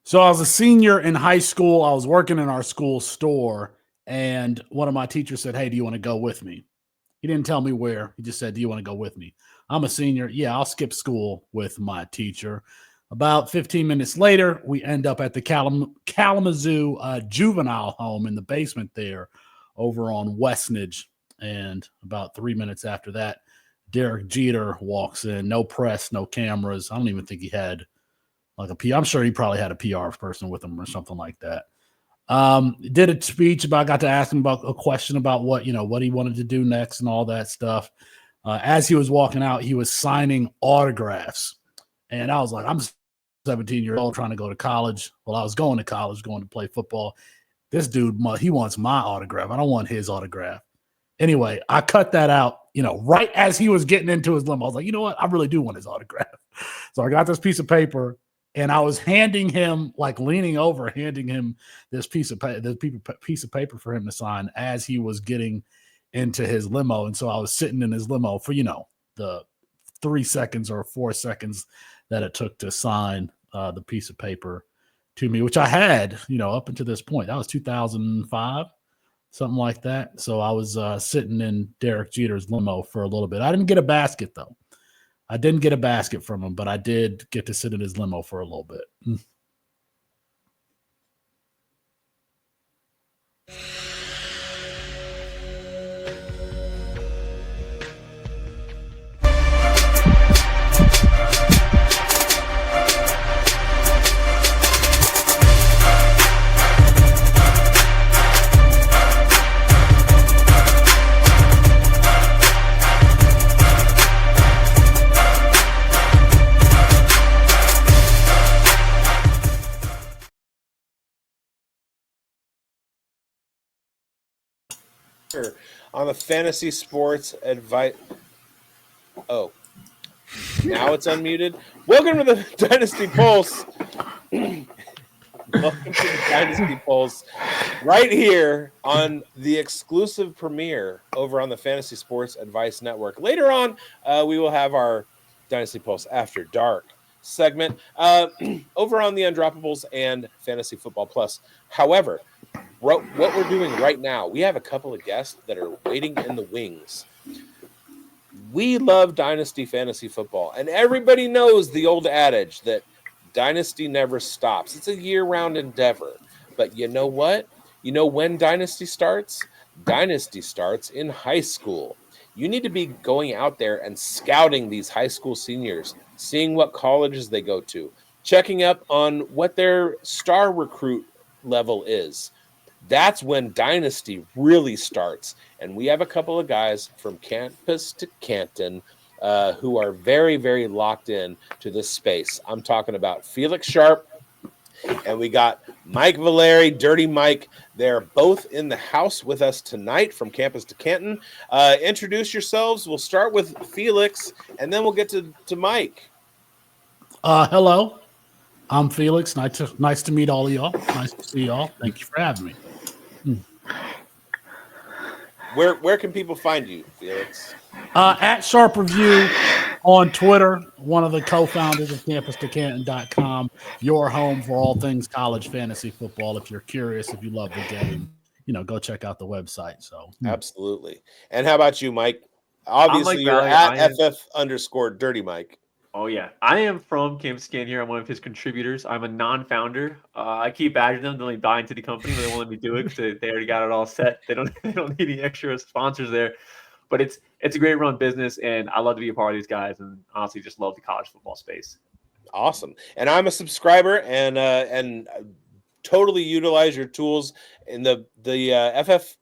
So I was a senior in high school. I was working in our school store, and one of my teachers said, "Hey, do you want to go with me?" He didn't tell me where. He just said, "Do you want to go with me?" I'm a senior. Yeah, I'll skip school with my teacher. About 15 minutes later, we end up at the Kalamazoo juvenile home in the basement there over on Westnedge. And about 3 minutes after that, Derek Jeter walks in. No press, no cameras. I don't even think he had like a PR. I'm sure he probably had a PR person with him or something like that. Did a speech about, got to ask him about a question about what he wanted to do next and all that stuff. As he was walking out, he was signing autographs. And I was like, I'm 17 years old trying to go to college. Well, I was going to college, going to play football. This dude, he wants my autograph. I don't want his autograph. Anyway, I cut that out, right as he was getting into his limo. I was like, you know what? I really do want his autograph. So I got this piece of paper, and I was handing him, like leaning over, handing him this piece of paper for him to sign as he was getting into his limo. And so I was sitting in his limo for, the 3 seconds or 4 seconds that it took to sign the piece of paper to me, which I had, up until this point. That was 2005, something like that. So I was sitting in Derek Jeter's limo for a little bit. I didn't get a basket, though. I didn't get a basket from him, but I did get to sit in his limo for a little bit. On the fantasy sports advice. Oh, now it's unmuted. Welcome to the Dynasty Pulse. Welcome to the Dynasty Pulse, right here on the exclusive premiere over on the Fantasy Sports Advice Network. Later on, we will have our Dynasty Pulse After Dark segment over on the Undroppables and Fantasy Football Plus. However, what we're doing right now, we have a couple of guests that are waiting in the wings. We love Dynasty Fantasy Football, and everybody knows the old adage that Dynasty never stops. It's a year-round endeavor. But you know what? You know when Dynasty starts? Dynasty starts in high school. You need to be going out there and scouting these high school seniors, seeing what colleges they go to, checking up on what their star recruit level is. That's when Dynasty really starts. And we have a couple of guys from campus to Canton who are very, very locked in to this space. I'm talking about Felix Sharpe, and we got Mike Vallerie, Dirty Mike. They're both in the house with us tonight from campus to Canton. Introduce yourselves. We'll start with Felix, and then we'll get to Mike. Hello. I'm Felix. Nice to meet all of y'all. Nice to see y'all. Thank you for having me. Where can people find you, Felix? At Sharpe Review on Twitter, one of the co-founders of CampusToCanton.com, your home for all things college fantasy football. If you're curious, if you love the game, go check out the website. So absolutely. And how about you, Mike? Obviously, you're at FF_Dirty Mike. Oh, yeah. I am from Campus Scan here. I'm one of his contributors. I'm a non-founder. I keep badgering them to only buy into the company, but they won't let me do it because they already got it all set. They don't need any extra sponsors there. But it's a great run business, and I love to be a part of these guys, and honestly just love the college football space. Awesome. And I'm a subscriber and totally utilize your tools in the FF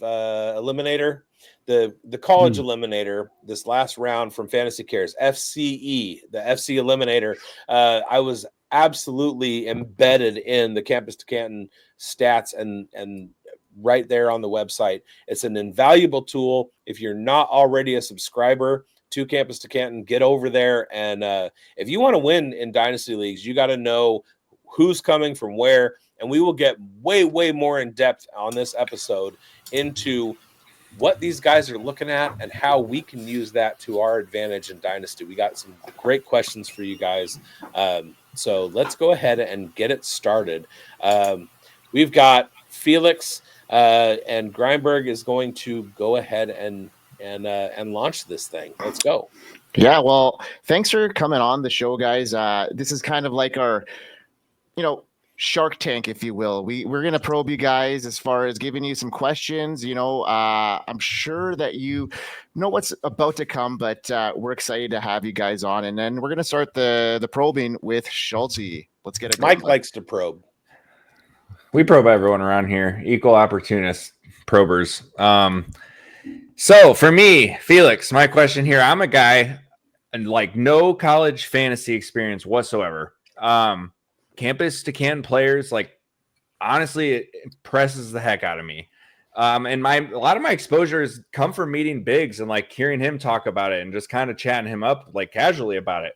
Eliminator. The college eliminator, this last round from Fantasy Cares, FCE, the FC Eliminator. I was absolutely embedded in the Campus to Canton stats and right there on the website. It's an invaluable tool. If you're not already a subscriber to Campus to Canton, get over there. And if you want to win in Dynasty Leagues, you got to know who's coming from where. And we will get way, way more in depth on this episode into what these guys are looking at and how we can use that to our advantage in Dynasty. We got some great questions for you guys. So let's go ahead and get it started. We've got Felix and Grindberg is going to go ahead and launch this thing. Let's go. Yeah, well, thanks for coming on the show, guys. This is kind of like our, Shark Tank, if you will. We're going to probe you guys as far as giving you some questions. I'm sure that you know what's about to come, but we're excited to have you guys on. And then we're going to start the probing with Schultzy. Let's get it going. Mike likes to probe. We probe everyone around here, equal opportunist probers. So for me, Felix, my question here, I'm a guy and like no college fantasy experience whatsoever. Campus to Canton players, like honestly, it impresses the heck out of me. And a lot of my exposures come from meeting bigz and like hearing him talk about it and just kind of chatting him up like casually about it.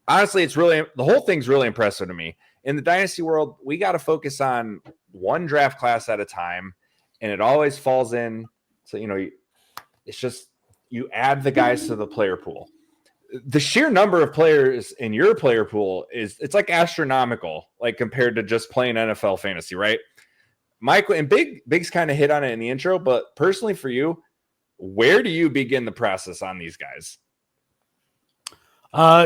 Honestly, the whole thing's really impressive to me. In the dynasty world, we got to focus on one draft class at a time, and it always falls in. So, it's just you add the guys to the player pool. The sheer number of players in your player pool it's like astronomical, like compared to just playing NFL fantasy, right? Mike and bigz kind of hit on it in the intro, but personally for you, where do you begin the process on these guys?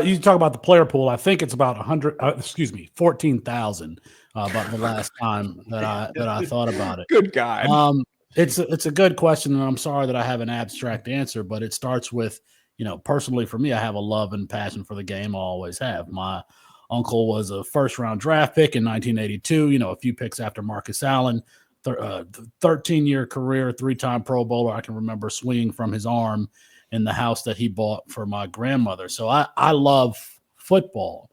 You talk about the player pool. I think it's about 14,000. About the last time that I thought about it. Good God. It's a good question, and I'm sorry that I have an abstract answer, but it starts with, personally for me, I have a love and passion for the game. I always have. My uncle was a first-round draft pick in 1982. A few picks after Marcus Allen. 13-year career, 3-time Pro Bowler. I can remember swinging from his arm in the house that he bought for my grandmother. So I love football.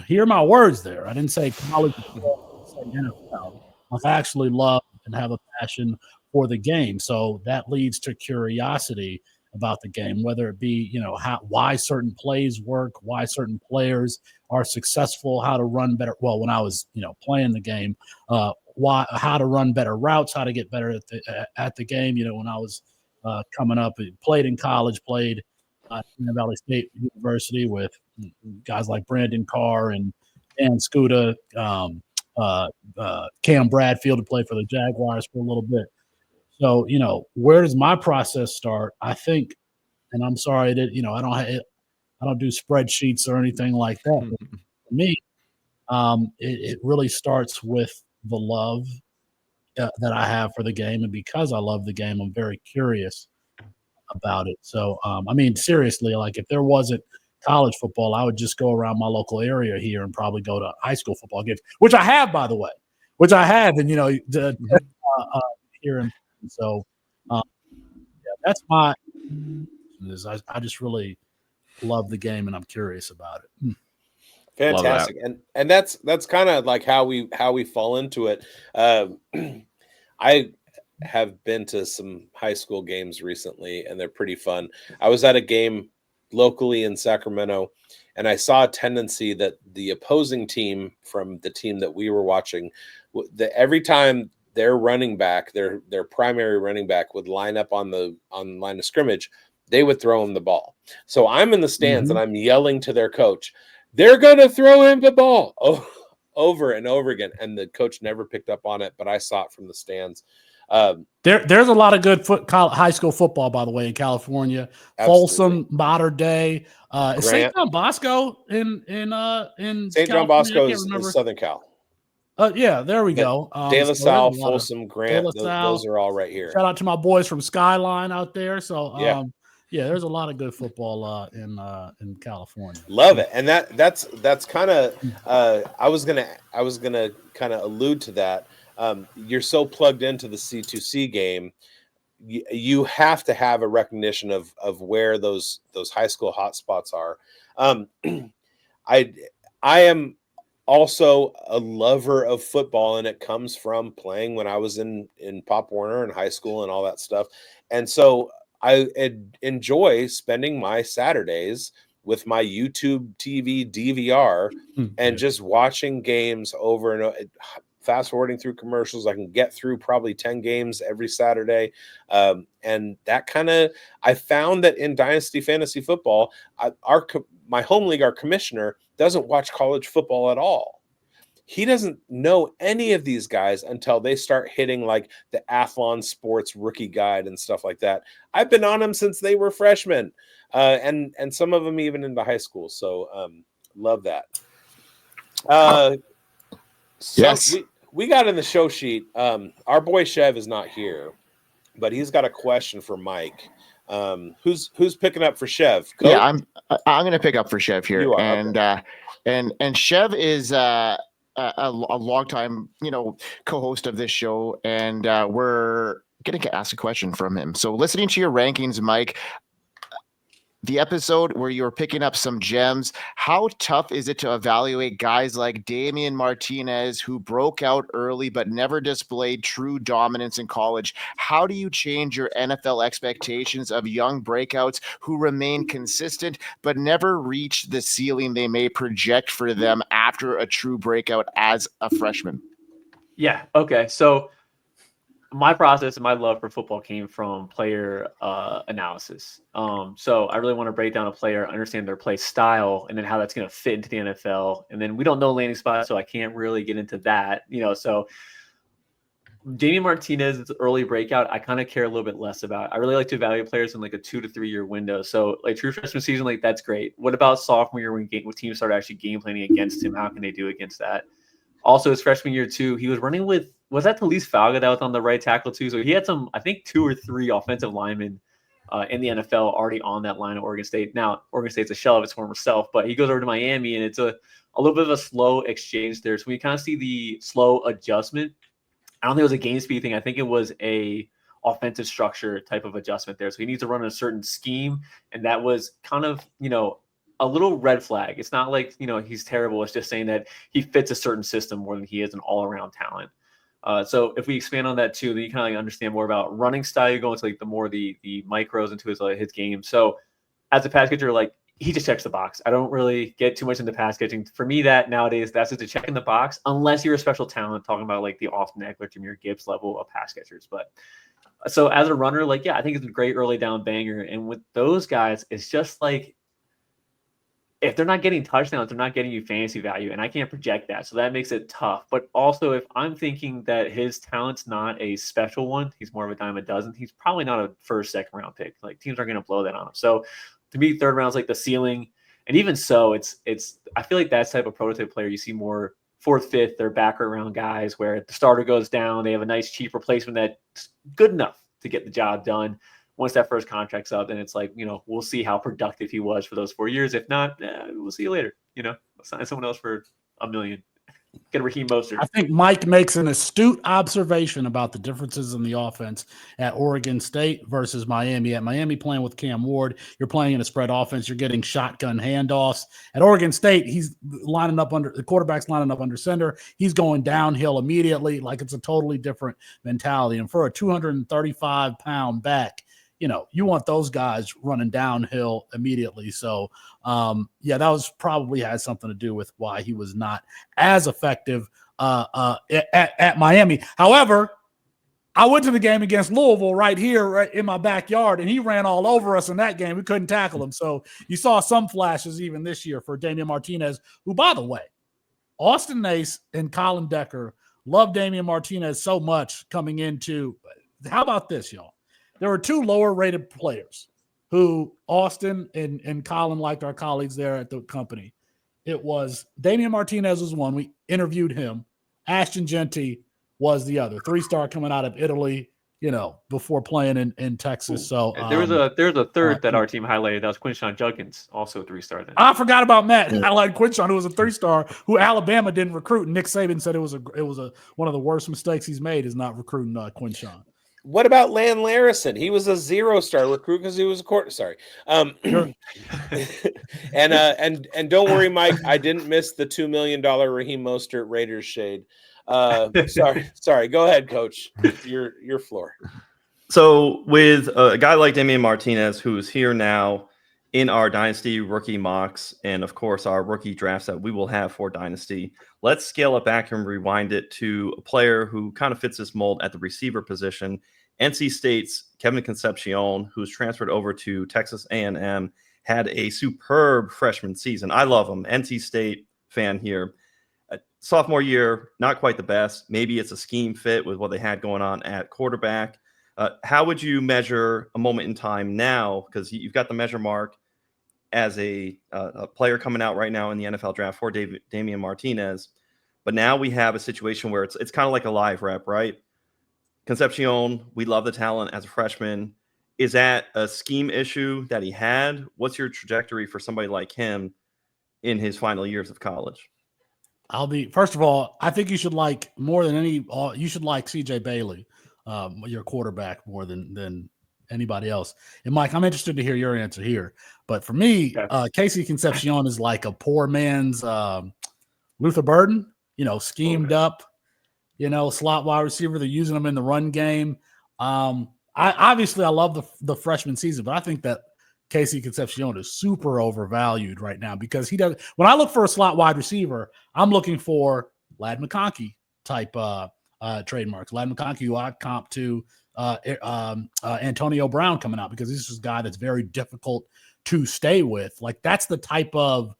Hear my words there. I didn't say college football, I said NFL. I actually love and have a passion for the game. So that leads to curiosity about the game, whether it be, why certain plays work, why certain players are successful, how to run better. Well, when I was, playing the game, how to run better routes, how to get better at the game. When I was coming up, played in college, played at Valley State University with guys like Brandon Carr and Dan Scuda, Cam Bradfield to play for the Jaguars for a little bit. So, where does my process start? I think, and I'm sorry that, I don't do spreadsheets or anything like that. But for me, it really starts with the love that I have for the game. And because I love the game, I'm very curious about it. So, seriously, like if there wasn't college football, I would just go around my local area here and probably go to high school football games, which I have, by the way, and, here in so, that's my. I just really love the game and I'm curious about it. Fantastic, and that's kind of like how we fall into it. I have been to some high school games recently, and they're pretty fun. I was at a game locally in Sacramento, and I saw a tendency that the opposing team from the team that we were watching, every time their running back, their primary running back, would line up on line of scrimmage, they would throw him the ball. So I'm in the stands and I'm yelling to their coach, "They're going to throw him the ball," over and over again. And the coach never picked up on it, but I saw it from the stands. There's a lot of good high school football, by the way, in California. Absolutely. Folsom, Mater Dei, St. John Bosco in St. John Bosco is Southern Cal. Yeah, there we go. De La Salle, Folsom, Grant, those are all right here. Shout out to my boys from Skyline out there. So yeah, there's a lot of good football in California. Love it, and that's kind of I was gonna kind of allude to that. You're so plugged into the C2C game, you have to have a recognition of where those high school hotspots are. I am also a lover of football, and it comes from playing when I was in Pop Warner in high school and all that stuff. And so I enjoy spending my Saturdays with my YouTube TV DVR and just watching games over and over. fast forwarding through commercials. I can get through probably 10 games every Saturday. And that kind of, I found that in Dynasty Fantasy Football, my home league, our commissioner, doesn't watch college football at all. He doesn't know any of these guys until they start hitting like the Athlon Sports Rookie Guide and stuff like that. I've been on them since they were freshmen, and some of them even into high school. So love that. Yes. We got in the show sheet. Our boy Chev is not here, but he's got a question for Mike. Who's picking up for Chev? Coach? Yeah, I'm going to pick up for Chev here. You are, and Chev is a longtime, co-host of this show, and we're going to ask a question from him. So listening to your rankings, Mike, the episode where you were picking up some gems, how tough is it to evaluate guys like Damien Martinez, who broke out early but never displayed true dominance in college? How do you change your NFL expectations of young breakouts who remain consistent but never reach the ceiling they may project for them after a true breakout as a freshman? Yeah. Okay. So my process and my love for football came from player analysis. So I really want to break down a player, understand their play style, and then how that's going to fit into the NFL. And then we don't know landing spot, so I can't really get into that. So Damien Martinez's early breakout, I kind of care a little bit less about. I really like to evaluate players in like a 2 to 3 year window. So like true freshman season, like that's great. What about sophomore year when teams start actually game planning against him? How can they do against that? Also, his freshman year too, he was running with, was that Talise Falga that was on the right tackle too? So he had some, I think 2 or 3 offensive linemen in the NFL already on that line at Oregon State. Now, Oregon State's a shell of its former self, but he goes over to Miami and it's a little bit of a slow exchange there. So we kind of see the slow adjustment. I don't think it was a game speed thing. I think it was a offensive structure type of adjustment there. So he needs to run a certain scheme. And that was kind of, a little red flag. It's not like, he's terrible. It's just saying that he fits a certain system more than he is an all-around talent. So if we expand on that too, then you kind of understand more about running style. You go into like the more the micros into his game. So as a pass catcher, like he just checks the box. I don't really get too much into pass catching. For me, that nowadays that's just a check in the box, unless you're a special talent. Talking about like the Austin Eckler, Jahmyr Gibbs level of pass catchers. But so as a runner, like I think it's a great early down banger. And with those guys, it's just like, if they're not getting touchdowns, they're not getting you fantasy value, and I can't project that. So that makes it tough. But also, if I'm thinking that his talent's not a special one, he's more of a dime a dozen, he's probably not a first, second round pick. Like teams aren't going to blow that on him. So to me, third round's like the ceiling. And even so, it's I feel like that type of prototype player, you see more fourth, fifth, they're backer round guys where the starter goes down, they have a nice cheap replacement that's good enough to get the job done. Once that first contract's up, then it's like, we'll see how productive he was for those 4 years. If not, we'll see you later. Sign someone else for $1 million. Get a Raheem Mostert. I think Mike makes an astute observation about the differences in the offense at Oregon State versus Miami. At Miami, playing with Cam Ward, you're playing in a spread offense. You're getting shotgun handoffs. At Oregon State, he's lining up the quarterback's lining up under center. He's going downhill immediately. Like it's a totally different mentality. And for a 235-pound back, you want those guys running downhill immediately. So, that was probably had something to do with why he was not as effective at Miami. However, I went to the game against Louisville right here, right in my backyard, and he ran all over us in that game. We couldn't tackle him. So you saw some flashes even this year for Damien Martinez, who, by the way, Austin Nace and Colin Decker love Damien Martinez so much coming into – how about this, y'all? There were 2 lower-rated players who Austin and Colin liked, our colleagues there at the company. It was Damien Martinez was one. We interviewed him. Ashton Genty was the other. 3-star coming out of Italy, before playing in Texas. So there was a third that our team highlighted. That was Quinshon Judkins, also a 3-star. Then I forgot about Matt. I like Quinshon, who was a 3-star, who Alabama didn't recruit. And Nick Saban said it was one of the worst mistakes he's made is not recruiting Quinshon. What about Lan Larison? He was a 0-star recruit because he was a quarter. Sorry. And don't worry, Mike. I didn't miss the $2 million Raheem Mostert Raiders shade. Sorry. Go ahead, Coach. Your floor. So with a guy like Damien Martinez, who's here now, in our Dynasty rookie mocks and, of course, our rookie drafts that we will have for Dynasty, let's scale it back and rewind it to a player who kind of fits this mold at the receiver position. NC State's Kevin Concepcion, who's transferred over to Texas A&M, had a superb freshman season. I love him. NC State fan here. Sophomore year, not quite the best. Maybe it's a scheme fit with what they had going on at quarterback. How would you measure a moment in time now? Because you've got the measure mark as a player coming out right now in the NFL draft for Damien Martinez. But now we have a situation where it's kind of like a live rep, right? Concepcion, we love the talent as a freshman. Is that a scheme issue that he had? What's your trajectory for somebody like him in his final years of college? First of all, I think you should like more than you should like CJ Bailey, your quarterback, more than anybody else. And Mike, I'm interested to hear your answer here. But for me, Casey Concepcion is like a poor man's Luther Burden, schemed up, slot wide receiver. They're using him in the run game. I love the freshman season, but I think that Casey Concepcion is super overvalued right now because he does. When I look for a slot wide receiver, I'm looking for Ladd McConkey type trademarks. Ladd McConkey, who I comp to Antonio Brown coming out, because this is a guy that's very difficult to stay with. Like, that's the type of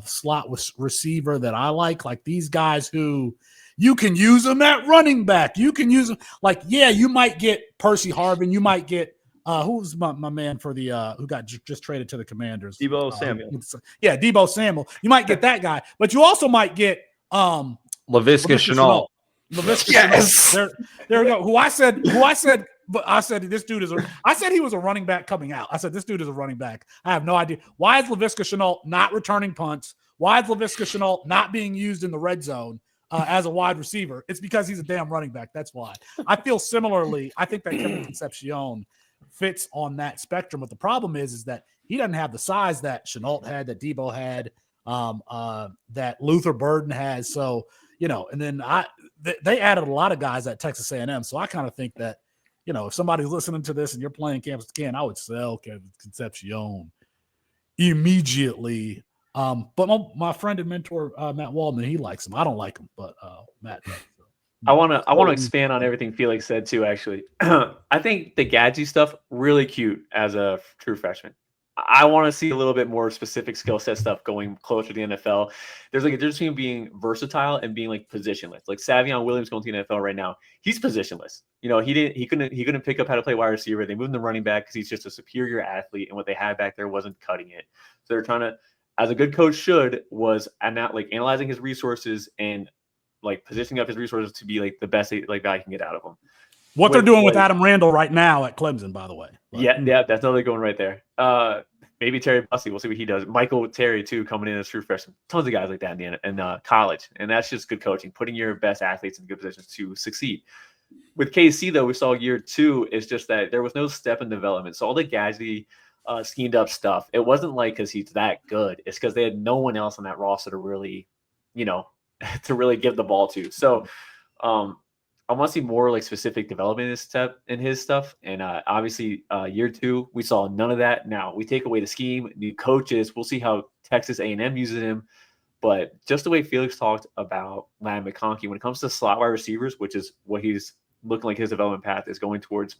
slot receiver that I like. Like, these guys who you can use them at running back. You can use them. Like, yeah, you might get Percy Harvin. You might get who's my man for the who got just traded to the Commanders? Debo Samuel. Yeah, Debo Samuel. You might get that guy, but you also might get Laviska Shenault. Yes. There we go. Who I said this dude is I said he was a running back coming out. I said this dude is a running back. I have no idea. Why is Laviska Shenault not returning punts? Why is Laviska Shenault not being used in the red zone as a wide receiver? It's because he's a damn running back. That's why. I feel similarly. I think that Kevin Concepcion fits on that spectrum. But the problem is that he doesn't have the size that Shenault had, that Debo had, that Luther Burden has. So, and then they added a lot of guys at Texas A&M. So I kind of think that, if somebody's listening to this and you're playing Campus Can, I would sell Kevin Concepcion immediately. But my friend and mentor, Matt Waldman, he likes him. I don't like him, but Matt does. I want to expand on everything Felix said too. Actually, I think the Gadget stuff really cute as a true freshman. I want to see a little bit more specific skill set stuff going closer to the NFL. There's like a difference between being versatile and being like positionless. Like Savion Williams going to the NFL right now, he's positionless. He couldn't pick up how to play wide receiver. They moved him to running back because he's just a superior athlete, and what they had back there wasn't cutting it. So they're trying to, as a good coach should, was analyzing his resources and like positioning up his resources to be like the best like guy can get out of them. What they're doing with Adam Randall right now at Clemson, by the way. But, yeah, that's another going right there. Maybe Terry Bussey, we'll see what he does. Michael Terry too, coming in as true freshman. Tons of guys like that in college, and that's just good coaching, putting your best athletes in good positions to succeed. With KC though, we saw year 2 is just that there was no step in development. So all the gadgety, schemed up stuff, it wasn't like because he's that good. It's because they had no one else on that roster to really, to really give the ball to. So I want to see more like specific development in his stuff. And obviously year 2, we saw none of that. Now we take away the scheme, new coaches. We'll see how Texas A&M uses him. But just the way Felix talked about Ladd McConkey, when it comes to slot wide receivers, which is what he's looking like his development path is going towards,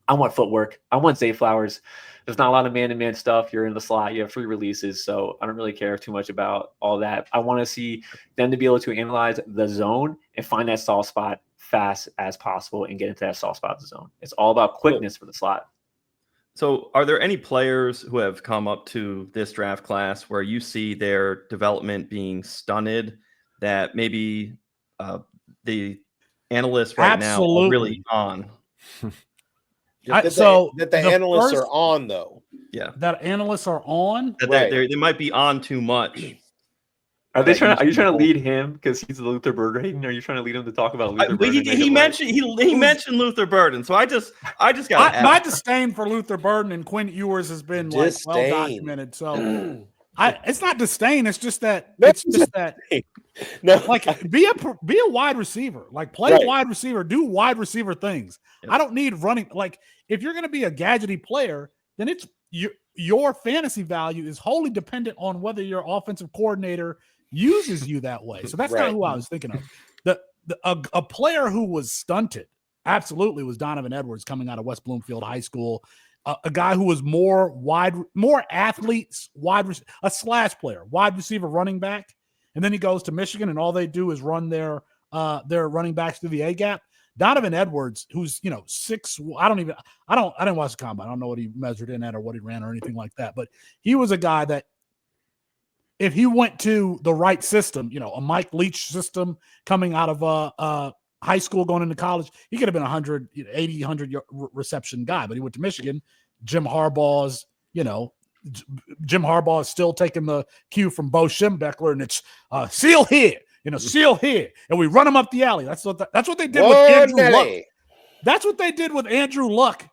I want footwork. I want Zay Flowers. There's not a lot of man-to-man stuff. You're in the slot. You have free releases. So I don't really care too much about all that. I want to see them to be able to analyze the zone and find that soft spot fast as possible and get into that soft spot of the zone. It's all about quickness for the slot. So are there any players who have come up to this draft class where you see their development being stunted that maybe the analysts right now are really on? That the analysts are on, though. Yeah. That analysts are on? That they might be on too much. Are you trying to lead him because he's a Luther Burden hating? Are you trying to lead him to talk about Luther Burden? He mentioned Luther Burden, so I just got my disdain for Luther Burden and Quinn Ewers has been well documented. So it's not disdain. It's just that no, like be a wide receiver, like play wide receiver, do wide receiver things. I don't need running. Like if you're going to be a gadgety player, then your fantasy value is wholly dependent on whether your offensive coordinator uses you that way. So that's Right. not who I was thinking of. A player who was stunted absolutely was Donovan Edwards coming out of West Bloomfield High School. A guy who was more athletes, a slash player, wide receiver, running back, and then he goes to Michigan, and all they do is run their running backs through the A gap. Donovan Edwards, who's 6, I didn't watch the combine. I don't know what he measured in at or what he ran or anything like that, but he was a guy that if he went to the right system, a Mike Leach system coming out of high school going into college, he could have been 100 reception guy, but he went to Michigan. Jim Harbaugh is still taking the cue from Bo Schembechler, and it's seal here, seal here, and we run him up the alley. That's what they did with Andrew Luck. That's what they did with Andrew Luck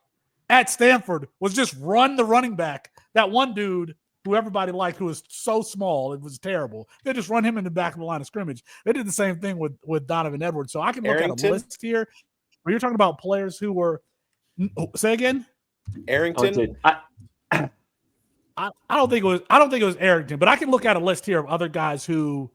at Stanford, was just run the running back. That one dude who everybody liked, who was so small, it was terrible. They just run him in the back of the line of scrimmage. They did the same thing with Donovan Edwards. So I can look at a list here where you're talking about players who were – say again? Arrington? I don't think it was Arrington, but I can look at a list here of other guys who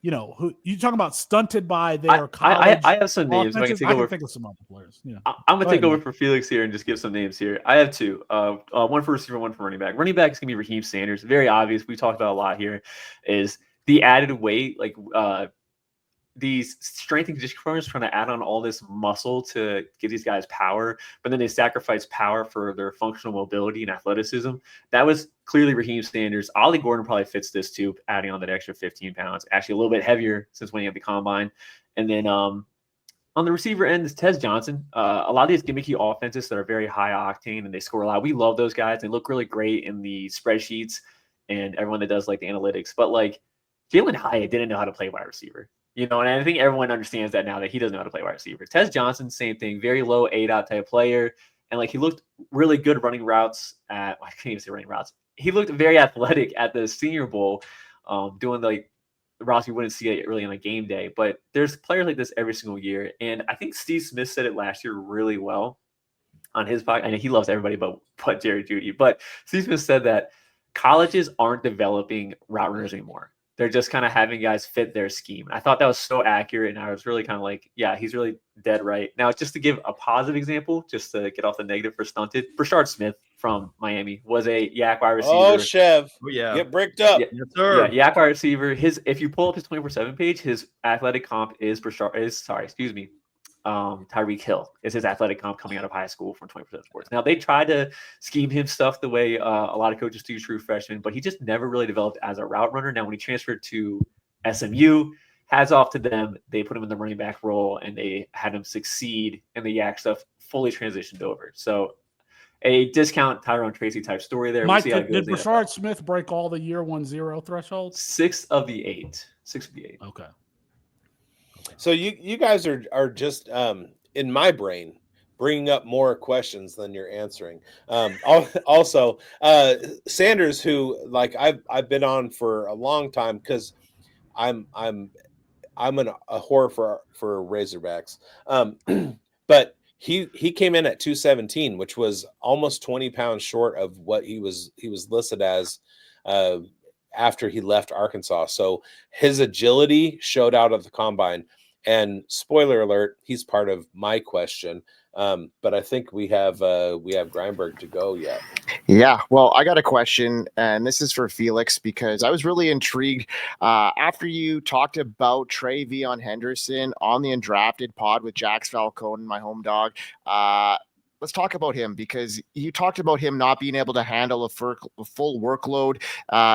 who you talking about stunted by their college. I have some names. I can think of some other players. Yeah, I'm gonna take over for Felix here and just give some names here. I have two. One for receiver, one for running back. Running back is gonna be Raheim Sanders. Very obvious. We talked about a lot here. Is the added weight, like these strength and conditioning programs trying to add on all this muscle to give these guys power, but then they sacrifice power for their functional mobility and athleticism. That was clearly Raheim Sanders. Ollie Gordon probably fits this too, adding on that extra 15 pounds, actually a little bit heavier since winning at the combine. And then on the receiver end is Tez Johnson. A lot of these gimmicky offenses that are very high octane and they score a lot. We love those guys. They look really great in the spreadsheets and everyone that does like the analytics, but like Jalen Hyatt didn't know how to play wide receiver. And I think everyone understands that now that he doesn't know how to play wide receiver. Tez Johnson, same thing, very low A-dot type player. And like he looked really good running routes I can't even say running routes. He looked very athletic at the Senior Bowl, doing like the routes you wouldn't see it really on a game day. But there's players like this every single year. And I think Steve Smith said it last year really well on his podcast. I know he loves everybody but Jerry Jeudy. But Steve Smith said that colleges aren't developing route runners anymore. They're just kind of having guys fit their scheme. I thought that was so accurate, and I was really kind of like, yeah, he's really dead right. Now, just to give a positive example, just to get off the negative for stunted, Brashard Smith from Miami was a yak wide receiver. Oh, Chev. Oh, yeah. Get bricked up. Yes, sir. Yeah, yak wide receiver. If you pull up his 24/7 page, his athletic comp is Tyreek Hill is his athletic comp coming out of high school from 24/7 Sports. Now, they tried to scheme him stuff the way a lot of coaches do true freshmen, but he just never really developed as a route runner. Now, when he transferred to SMU, hats off to them. They put him in the running back role, and they had him succeed, and the yak stuff fully transitioned over. So a discount Tyrone Tracy type story there. Mike, did Brashard Smith break all the year 1-0 thresholds? 6 of the 8. 6 of the 8. Okay. So you guys are just in my brain bringing up more questions than you're answering. Also, Sanders, who like I've been on for a long time because I'm a whore for Razorbacks, but he came in at 217, which was almost 20 pounds short of what he was listed as after he left Arkansas. So his agility showed out at the combine. And spoiler alert, he's part of my question. But I think we have Grindberg to go yet. Yeah, well, I got a question, and this is for Felix because I was really intrigued after you talked about TreVeyon Henderson on the Undrafted pod with Jax Falcone, my home dog. Let's talk about him because you talked about him not being able to handle a full workload.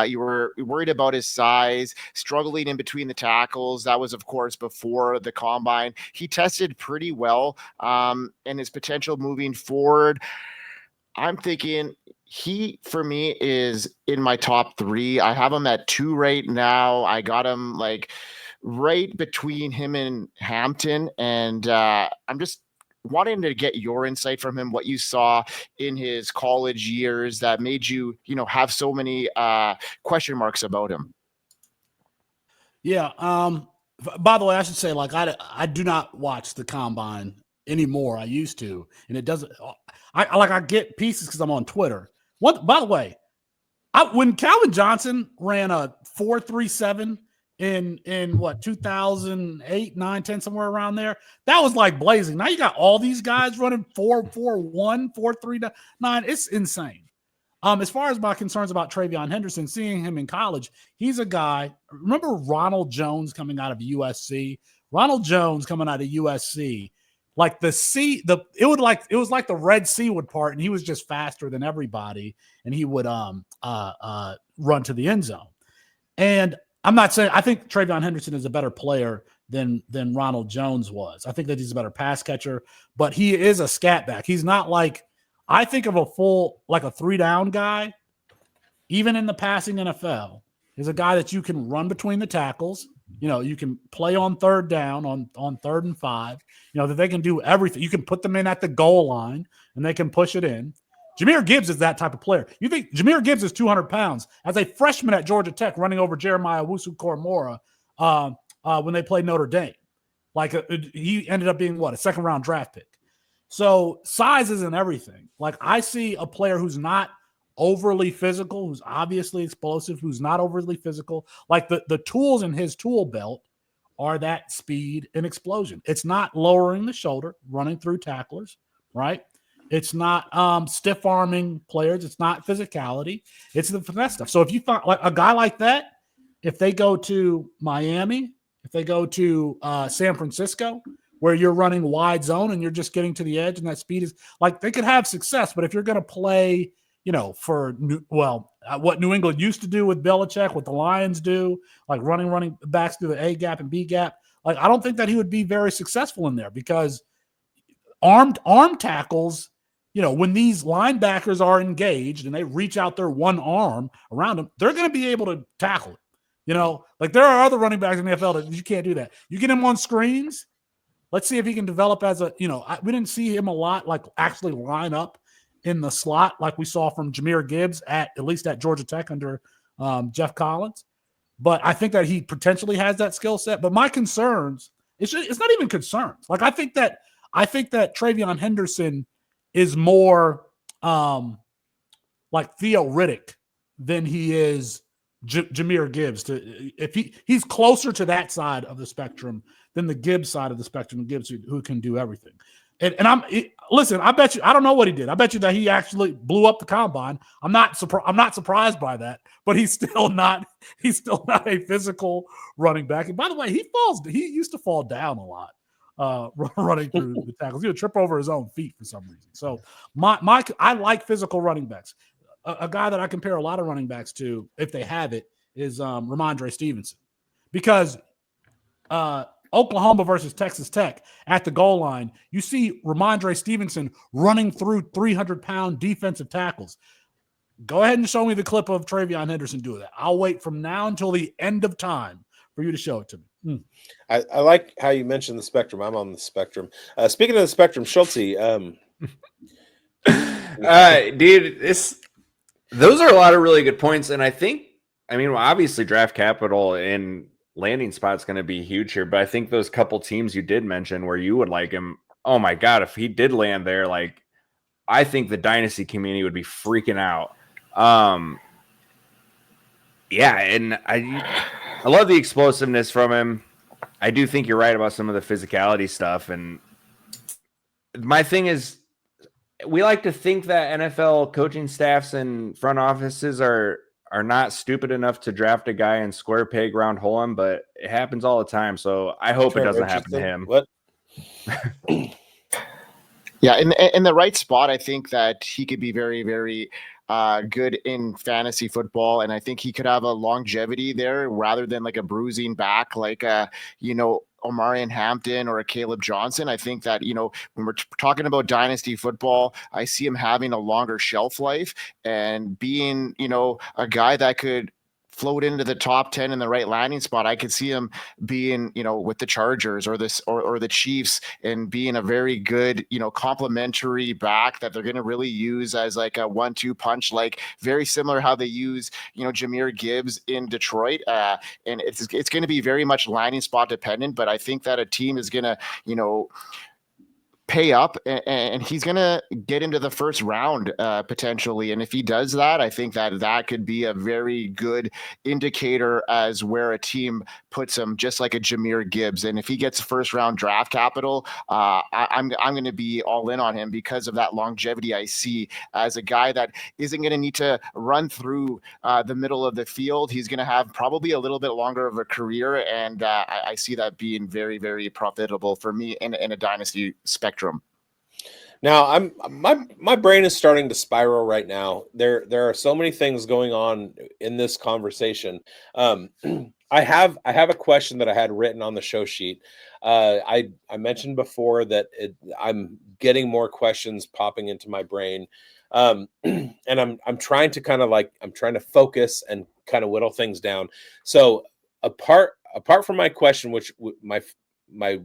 You were worried about his size, struggling in between the tackles. That was, of course, before the combine. He tested pretty well, and his potential moving forward. I'm thinking he, for me, is in my top 3. I have him at 2 right now. I got him like right between him and Hampton, and I'm just wanting to get your insight from him, what you saw in his college years that made you, have so many question marks about him. Yeah. By the way, I should say, like, I do not watch the combine anymore. I used to, and it doesn't. I get pieces because I'm on Twitter. By the way, When Calvin Johnson ran a 4.37 in what 2008, 9, 10, somewhere around there, that was like blazing. Now you got all ththese guys running 4.41, 4.39. It's insane. As far as my concerns about TreVeyon Henderson, seeing him in college, he's a guy. Remember Ronald Jones coming out of USC? Ronald Jones coming out of USC, like it was like the Red Sea would part, and he was just faster than everybody, and he would run to the end zone. And I'm not saying I think TreVeyon Henderson is a better player than Ronald Jones was. I think that he's a better pass catcher, but he is a scat back. He's not like, I think of a full, like a 3-down guy, even in the passing NFL, is a guy that you can run between the tackles. You know, you can play on third down, on 3rd and 5, you know, that they can do everything. You can put them in at the goal line and they can push it in. Jahmyr Gibbs is that type of player. You think Jahmyr Gibbs is 200 pounds as a freshman at Georgia Tech running over Jeremiah Owusu-Koramoah when they played Notre Dame. Like he ended up being what, a 2nd-round draft pick. So size isn't everything. Like I see a player who's not overly physical, who's obviously explosive, who's not overly physical. Like the tools in his tool belt are that speed and explosion. It's not lowering the shoulder, running through tacklers, right? It's not stiff arming players. It's not physicality. It's the finesse stuff. So if you find like a guy like that, if they go to Miami, if they go to San Francisco, where you're running wide zone and you're just getting to the edge and that speed is like, they could have success. But if you're going to play, you know, what New England used to do with Belichick, what the Lions do, like running backs through the A gap and B gap, like I don't think that he would be very successful in there, because arm tackles, you know, when these linebackers are engaged and they reach out their one arm around them, they're going to be able to tackle it. You know, like there are other running backs in the NFL that you can't do that. You get him on screens. Let's see if he can develop as a, you know, we didn't see him a lot, like actually line up in the slot like we saw from Jahmyr Gibbs at least at Georgia Tech under Jeff Collins. But I think that he potentially has that skill set. But my concerns, it's not even concerns. Like I think that TreVeyon Henderson is more like Theo Riddick than he is Jahmyr Gibbs. If he's closer to that side of the spectrum than the Gibbs side of the spectrum, Gibbs who can do everything. Listen, I bet you, I don't know what he did. I bet you that he actually blew up the combine. I'm not surprised by that, but he's still not a physical running back. And by the way, he used to fall down a lot running through the tackles. He would trip over his own feet for some reason. So I like physical running backs. A guy that I compare a lot of running backs to, if they have it, is Ramondre Stevenson, because Oklahoma versus Texas Tech at the goal line, you see Ramondre Stevenson running through 300-pound defensive tackles. Go ahead and show me the clip of TreVeyon Henderson doing that. I'll wait from now until the end of time for you to show it to me. I like how you mentioned the spectrum. I'm on the spectrum. Speaking of the spectrum, Schultzy, dude, those are a lot of really good points. And I mean, obviously draft capital and landing spot's going to be huge here, but I think those couple teams you did mention where you would like him, oh my God, if he did land there, like I think the dynasty community would be freaking out. Yeah, and I love the explosiveness from him. I do think you're right about some of the physicality stuff. And my thing is, we like to think that NFL coaching staffs and front offices are not stupid enough to draft a guy and square peg round hole him, but it happens all the time. So I hope it doesn't happen to him. What? Yeah, in the right spot, I think that he could be very, very good in fantasy football, and I think he could have a longevity there rather than like a bruising back, like Omarion Hampton or a Caleb Johnson. I think that, when we're talking about dynasty football, I see him having a longer shelf life and being, a guy that could float into the top 10 in the right landing spot. I could see him being, with the Chargers or the Chiefs and being a very good, complementary back that they're going to really use as like a 1-2 punch, like very similar how they use, Jahmyr Gibbs in Detroit. And it's going to be very much landing spot dependent, but I think that a team is going to, pay up, and he's going to get into the first round potentially. And if he does that, I think that could be a very good indicator as where a team puts him, just like a Jahmyr Gibbs. And if he gets first round draft capital, I'm going to be all in on him because of that longevity I see as a guy that isn't going to need to run through the middle of the field. He's going to have probably a little bit longer of a career, and I see that being very, very profitable for me in a dynasty spectrum. Now my brain is starting to spiral right now. There are so many things going on in this conversation. I have a question that I had written on the show sheet. I mentioned before that I'm getting more questions popping into my brain, and I'm trying to focus and kind of whittle things down. So apart from my question, which my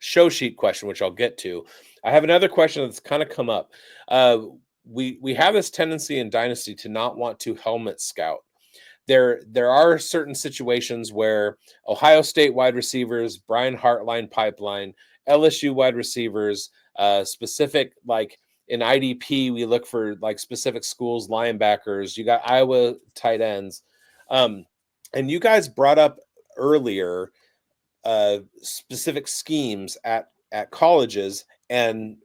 show sheet question, which I'll get to, I have another question that's kind of come up. We have this tendency in Dynasty to not want to helmet scout. There are certain situations where Ohio State wide receivers, Brian Hartline pipeline, LSU wide receivers, specific, like in IDP, we look for like specific schools, linebackers. You got Iowa tight ends. And you guys brought up earlier specific schemes at colleges and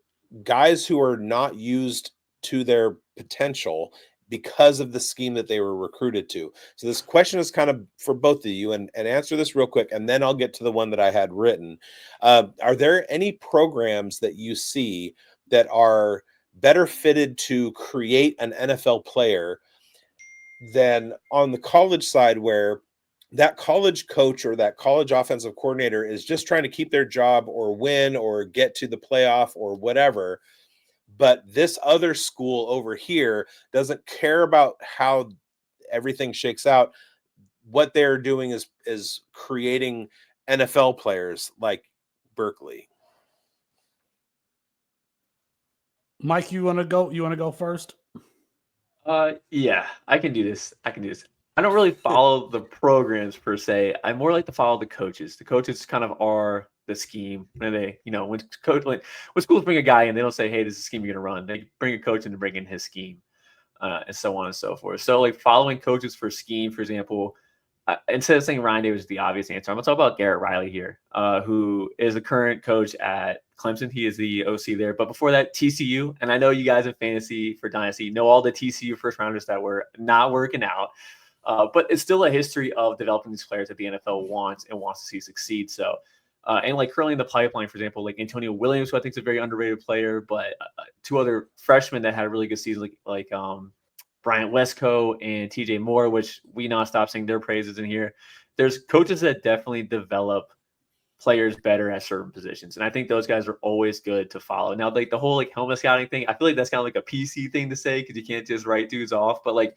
guys who are not used to their potential because of the scheme that they were recruited to. So this question is kind of for both of you, and answer this real quick, and then I'll get to the one that I had written. Are there any programs that you see that are better fitted to create an NFL player than on the college side, where that college coach or that college offensive coordinator is just trying to keep their job or win or get to the playoff or whatever, but this other school over here doesn't care about how everything shakes out? What they're doing is creating NFL players like Berkeley. Mike, you want to go first? Yeah, I can do this. I don't really follow the programs per se. I more like to follow the coaches. The coaches kind of are the scheme. And they, when schools bring a guy in, they don't say, "Hey, this is the scheme you're going to run." They bring a coach in to bring in his scheme, and so on and so forth. So, like following coaches for scheme, for example, instead of saying Ryan Day was the obvious answer, I'm going to talk about Garrett Riley here, who is the current coach at Clemson. He is the OC there. But before that, TCU. And I know you guys in fantasy for Dynasty know all the TCU first rounders that were not working out. But it's still a history of developing these players that the NFL wants to see succeed. So, and like currently in the pipeline, for example, like Antonio Williams, who I think is a very underrated player, but two other freshmen that had a really good season, like Bryant Westco and TJ Moore, which we not stop saying their praises in here. There's coaches that definitely develop players better at certain positions. And I think those guys are always good to follow. Now, like the whole like helmet scouting thing, I feel like that's kind of like a PC thing to say because you can't just write dudes off. But like,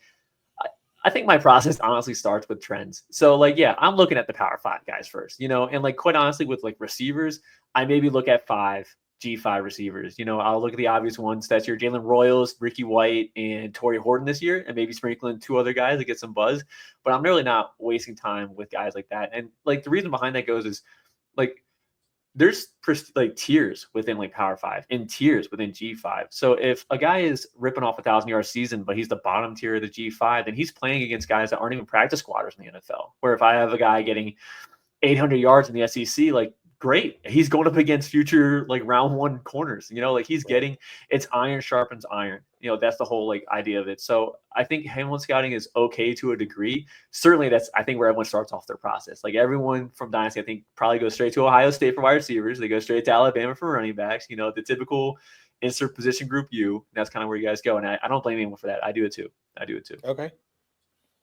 I think my process honestly starts with trends. So like, yeah, I'm looking at the Power 5 guys first, and like quite honestly with like receivers, I maybe look at G5 receivers. I'll look at the obvious ones. That's your Jalen Royals, Ricky White, and Torrey Horton this year, and maybe sprinkling two other guys to get some buzz. But I'm really not wasting time with guys like that. And like the reason behind that goes is like there's like tiers within like Power 5 and tiers within G5. So if a guy is ripping off 1,000-yard season, but he's the bottom tier of the G5, then he's playing against guys that aren't even practice squatters in the NFL. Where if I have a guy getting 800 yards in the SEC, like great, he's going up against future like round one corners. Like he's getting, it's iron sharpens iron. That's the whole like idea of it. So I think helmet scouting is okay to a degree. Certainly that's, I think, where everyone starts off their process. Like everyone from Dynasty, I think, probably goes straight to Ohio State for wide receivers. They go straight to Alabama for running backs. The typical insert position group U. That's kind of where you guys go. And I don't blame anyone for that. I do it too. Okay.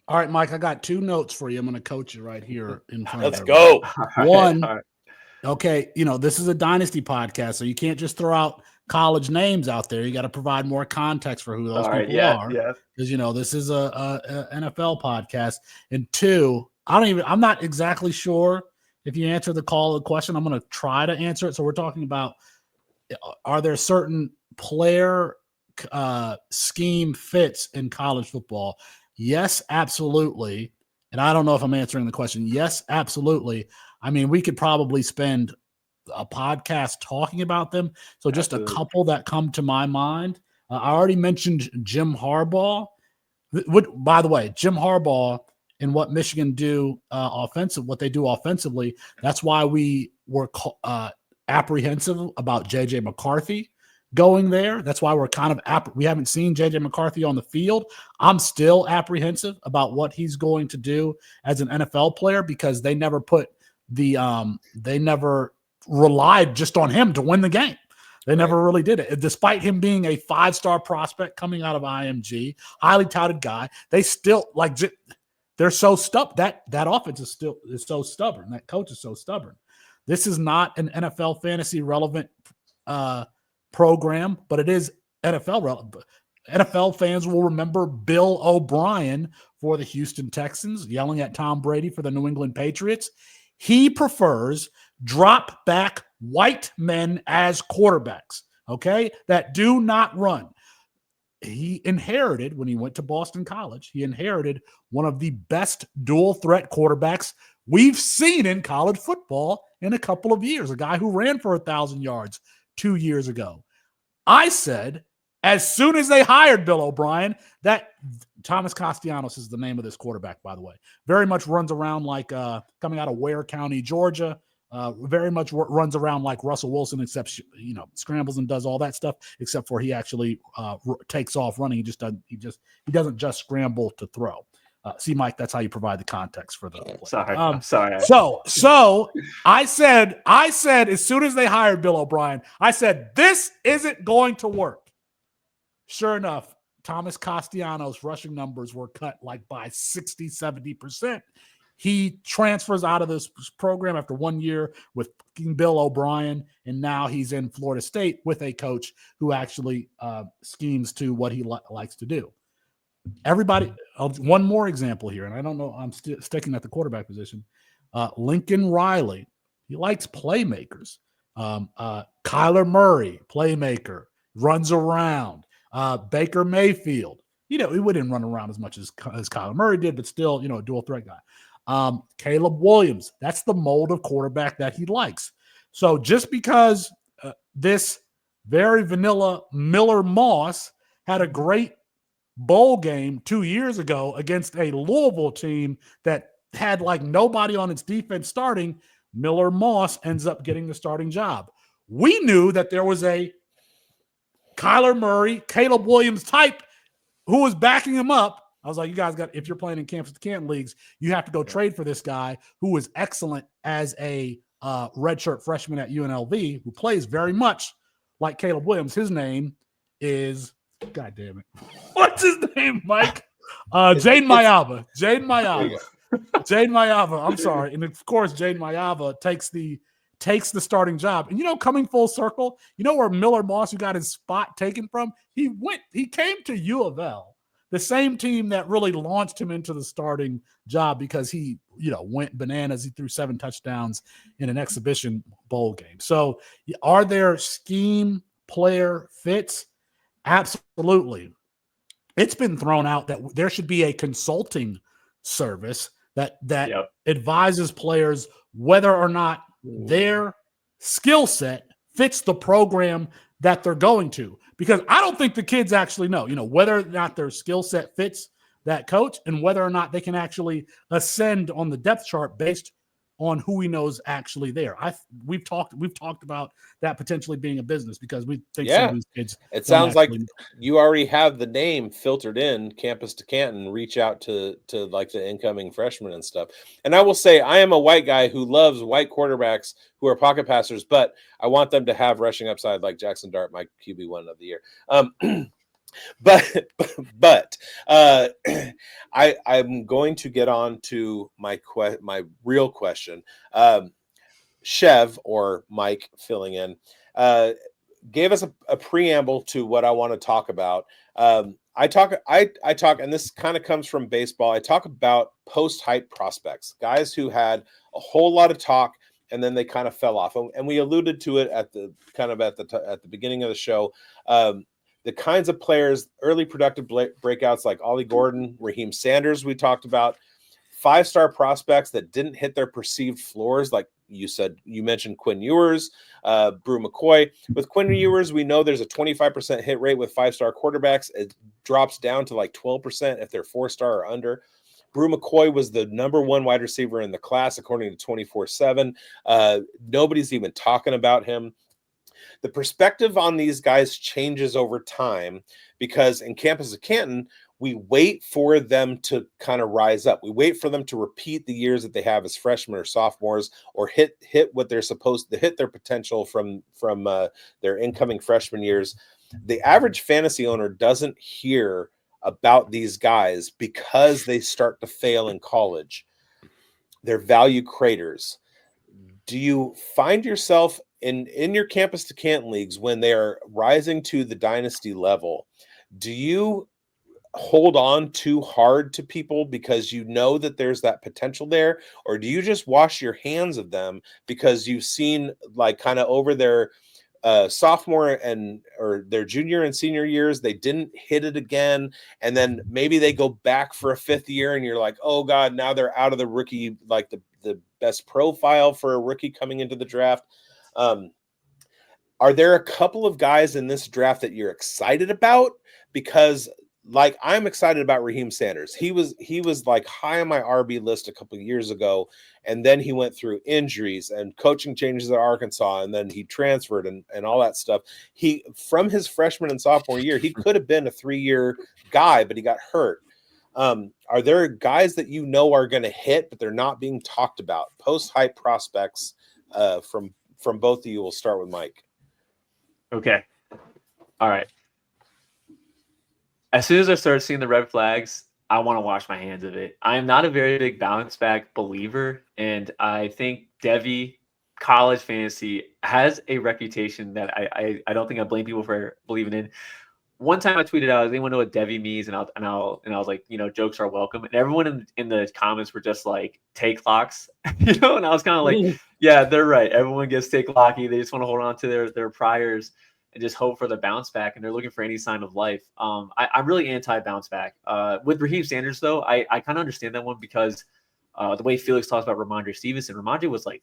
All right, Mike, I got two notes for you. I'm going to coach you right here in front Let's of go. One, All right. okay, this is a Dynasty podcast, so you can't just throw out college names out there. You got to provide more context for who those people are. Yeah. Because this is a NFL podcast. And two, I'm not exactly sure if you answer the question. I'm going to try to answer it. So we're talking about, are there certain player scheme fits in college football? Yes, absolutely. And I don't know if I'm answering the question. Yes, absolutely. I mean, we could probably spend a podcast talking about them. So just Absolutely. a couple that come to my mind. I already mentioned Jim Harbaugh. By the way, Jim Harbaugh and what Michigan do what they do offensively, that's why we were apprehensive about J.J. McCarthy going there. That's why we're kind of we haven't seen J.J. McCarthy on the field. I'm still apprehensive about what he's going to do as an NFL player because they never they never relied just on him to win the game. They never really did it. Despite him being a 5-star prospect coming out of IMG, highly touted guy, they still they're so stubborn. That offense is so stubborn. That coach is so stubborn. This is not an NFL fantasy relevant program, but it is NFL relevant. NFL fans will remember Bill O'Brien for the Houston Texans yelling at Tom Brady for the New England Patriots. He prefers drop back white men as quarterbacks, okay, that do not run. He inherited, when he went to Boston College, he inherited one of the best dual threat quarterbacks we've seen in college football in a couple of years, a guy who ran for 1,000 yards 2 years ago. I said, as soon as they hired Bill O'Brien, that Thomas Castellanos is the name of this quarterback, by the way. Very much runs around like coming out of Ware County, Georgia. Very much runs around like Russell Wilson, except scrambles and does all that stuff. Except for he actually takes off running. He doesn't just scramble to throw. See, Mike, that's how you provide the context for the play. Sorry, I'm sorry. So I said as soon as they hired Bill O'Brien, I said this isn't going to work. Sure enough, Thomas Castellanos' rushing numbers were cut like by 60, 70%. He transfers out of this program after 1 year with Bill O'Brien, and now he's in Florida State with a coach who actually schemes to what he likes to do. Everybody, one more example here, and I don't know, I'm sticking at the quarterback position. Lincoln Riley, he likes playmakers. Kyler Murray, playmaker, runs around. Baker Mayfield, he wouldn't run around as much as Kyler Murray did, but still, a dual threat guy. Caleb Williams, that's the mold of quarterback that he likes. So just because this very vanilla Miller Moss had a great bowl game 2 years ago against a Louisville team that had like nobody on its defense starting, Miller Moss ends up getting the starting job. We knew that there was a Kyler Murray, Caleb Williams type who was backing him up. I was like, you guys if you're playing in campus to Canton leagues, you have to go trade for this guy who was excellent as a redshirt freshman at UNLV, who plays very much like Caleb Williams. His name is, God damn it. What's his name, Mike? Jaden Mayava. Jaden Mayava. I'm sorry. And of course, Jaden Mayava takes the starting job. And coming full circle, where Miller Moss, who got his spot taken from, he came to U of L, the same team that really launched him into the starting job because he, went bananas. He threw 7 touchdowns in an exhibition bowl game. So are there scheme player fits? Absolutely. It's been thrown out that there should be a consulting service that advises players whether or not their skill set fits the program that they're going to. Because I don't think the kids actually know, whether or not their skill set fits that coach and whether or not they can actually ascend on the depth chart based on who he knows actually there. We've talked about that potentially being a business because we think some of these kids. It sounds like you already have the name filtered in campus to Canton, reach out to like the incoming freshmen and stuff. And I will say, I am a white guy who loves white quarterbacks who are pocket passers, but I want them to have rushing upside like Jackson Dart, my QB1 of the year. But I'm going to get on to my real question. Chev, or Mike filling in, gave us a preamble to what I want to talk about. I talk, and this kind of comes from baseball. I talk about post-hype prospects, guys who had a whole lot of talk and then they kind of fell off. And we alluded to it at the beginning of the show. The kinds of players, early productive breakouts like Ollie Gordon, Raheim Sanders, we talked about, 5-star prospects that didn't hit their perceived floors, like you mentioned Quinn Ewers, Brew McCoy. With Quinn Ewers, we know there's a 25% hit rate with 5-star quarterbacks. It drops down to like 12% if they're 4-star or under. Brew McCoy was the #1 wide receiver in the class, according to 24/7. Nobody's even talking about him. The perspective on these guys changes over time because in campus of Canton, we wait for them to kind of rise up. We wait for them to repeat the years that they have as freshmen or sophomores, or hit what they're supposed to hit, their potential from their incoming freshman years. The average fantasy owner doesn't hear about these guys because they start to fail in college. They're value craters. Do you find yourself in your campus to Canton leagues when they are rising to the dynasty level? Do you hold on too hard to people because you know that there's that potential there, or do you just wash your hands of them because you've seen like kind of over their sophomore or their junior and senior years, they didn't hit it again, and then maybe they go back for a 5th year and you're like, oh god, now they're out of the rookie, like the best profile for a rookie coming into the draft? Are there a couple of guys in this draft that you're excited about? Because like I'm excited about Raheim Sanders. He was like high on my RB list a couple of years ago, and then he went through injuries and coaching changes at Arkansas, and then he transferred and all that stuff. He, from his freshman and sophomore year, he could have been a 3-year guy, but he got hurt. Are there guys that you know are going to hit, but they're not being talked about? Post-hype prospects from both of you. We'll start with Mike. Okay. All right. As soon as I started seeing the red flags, I want to wash my hands of it. I am not a very big bounce back believer, and I think Devy college fantasy has a reputation that I don't think I blame people for believing in. One time I tweeted out, anyone know what Devy means? And I was like, jokes are welcome. And everyone in the comments were just like, take locks, and I was kind of like, yeah, they're right. Everyone gets take locky. They just want to hold on to their priors and just hope for the bounce back, and they're looking for any sign of life. I'm really anti bounce back. With Raheim Sanders, though, I kind of understand that one because the way Felix talks about Ramondre Stevenson, Ramondre was like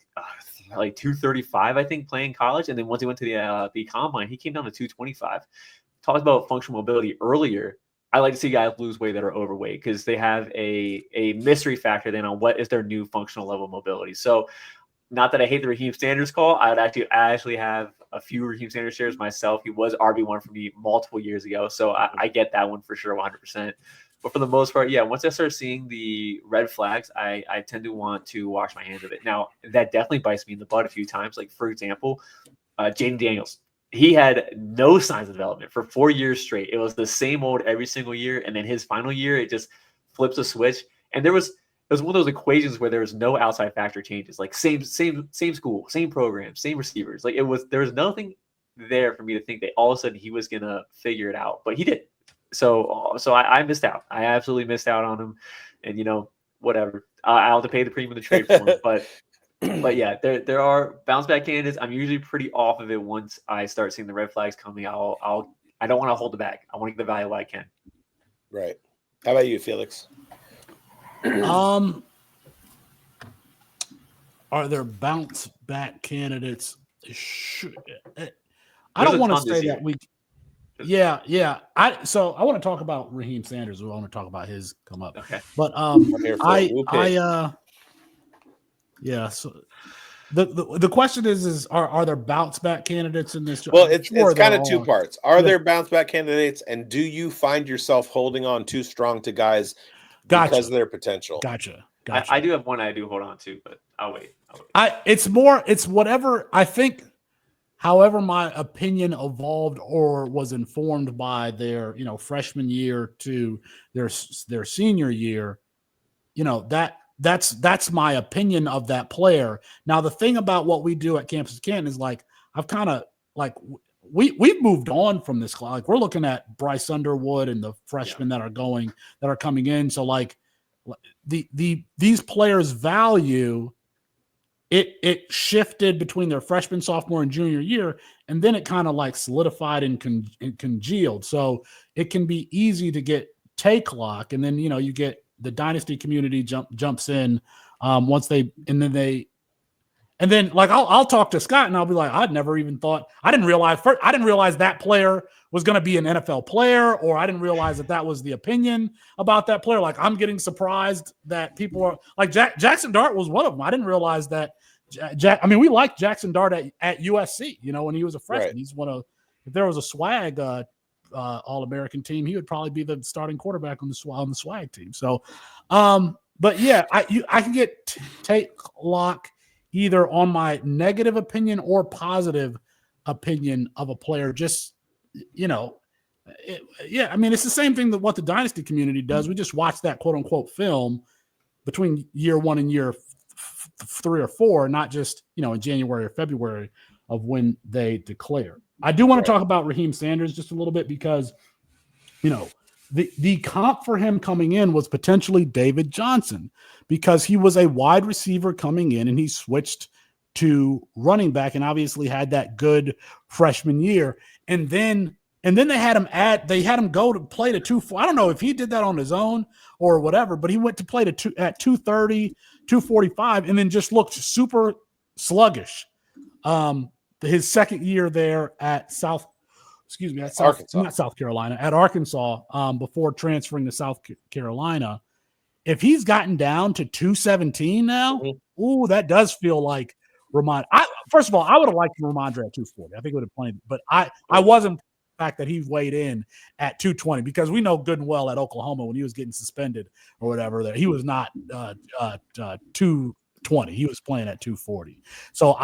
235, I think, playing college, and then once he went to the combine, he came down to 225. Talked about functional mobility earlier. I like to see guys lose weight that are overweight because they have a mystery factor then on what is their new functional level of mobility. So, not that I hate the Raheim Sanders call. I actually have a few Raheim Sanders shares myself. He was RB1 for me multiple years ago, so I get that one for sure, 100%. But for the most part, yeah, once I start seeing the red flags, I tend to want to wash my hands of it. Now, that definitely bites me in the butt a few times. Like, for example, Jaden Daniels. He had no signs of development for 4 years straight. It was the same old every single year, and then his final year, it just flips a switch. And it was one of those equations where there was no outside factor changes, like same school, same program, same receivers. Like there was nothing there for me to think that all of a sudden he was gonna figure it out, but he did. So I missed out. I absolutely missed out on him, and whatever. I'll have to pay the premium to trade for him, but yeah, there are bounce back candidates. I'm usually pretty off of it once I start seeing the red flags coming. I don't want to hold it back. I want to get the value while I can. Right. How about you, Felix? Are there bounce back candidates? I don't want to say that we. Yeah. I want to talk about Raheim Sanders. We want to talk about his come up. Okay. But yeah. So the question is are there bounce back candidates in this? Well, it's kind of 2 parts. Are there bounce back candidates, and do you find yourself holding on too strong to guys because of their potential? Gotcha. I do have one I do hold on to, but I'll wait. It's whatever I think. However, my opinion evolved or was informed by their freshman year to their senior year. That's my opinion of that player. Now, the thing about what we do at Campus Canton is like I've kind of like we've moved on from this class. Like we're looking at Bryce Underwood and the freshmen that are coming in. So like these players' value, it shifted between their freshman, sophomore, and junior year, and then it kind of like solidified and congealed. So it can be easy to get take lock, and then you get the dynasty community jumps in once they and then like I'll talk to Scott and I'll be like, I didn't realize that player was going to be an NFL player, or I didn't realize that was the opinion about that player. Like, I'm getting surprised that people are like Jackson Dart was one of them. I didn't realize that we liked Jackson Dart at USC, when he was a freshman. Right. He's if there was a swag All-American team, he would probably be the starting quarterback on the swag team. So, but yeah, I can take lock either on my negative opinion or positive opinion of a player. Just, it's the same thing that what the dynasty community does. We just watch that quote unquote film between year 1 and year 3 or 4, not just, in January or February of when they declare. I do want to talk about Raheim Sanders just a little bit because, the comp for him coming in was potentially David Johnson, because he was a wide receiver coming in and he switched to running back and obviously had that good freshman year. And then they had him go to play to 240. I don't know if he did that on his own or whatever, but he went to play at 230, 245, and then just looked super sluggish. His second year there at Arkansas, before transferring to South Carolina. If he's gotten down to 217 now, that does feel like first of all, I would have liked Ramondre at 240. I think it would have played, but I wasn't the fact that he weighed in at 220, because we know good and well at Oklahoma when he was getting suspended or whatever that he was not 220. He was playing at 240. So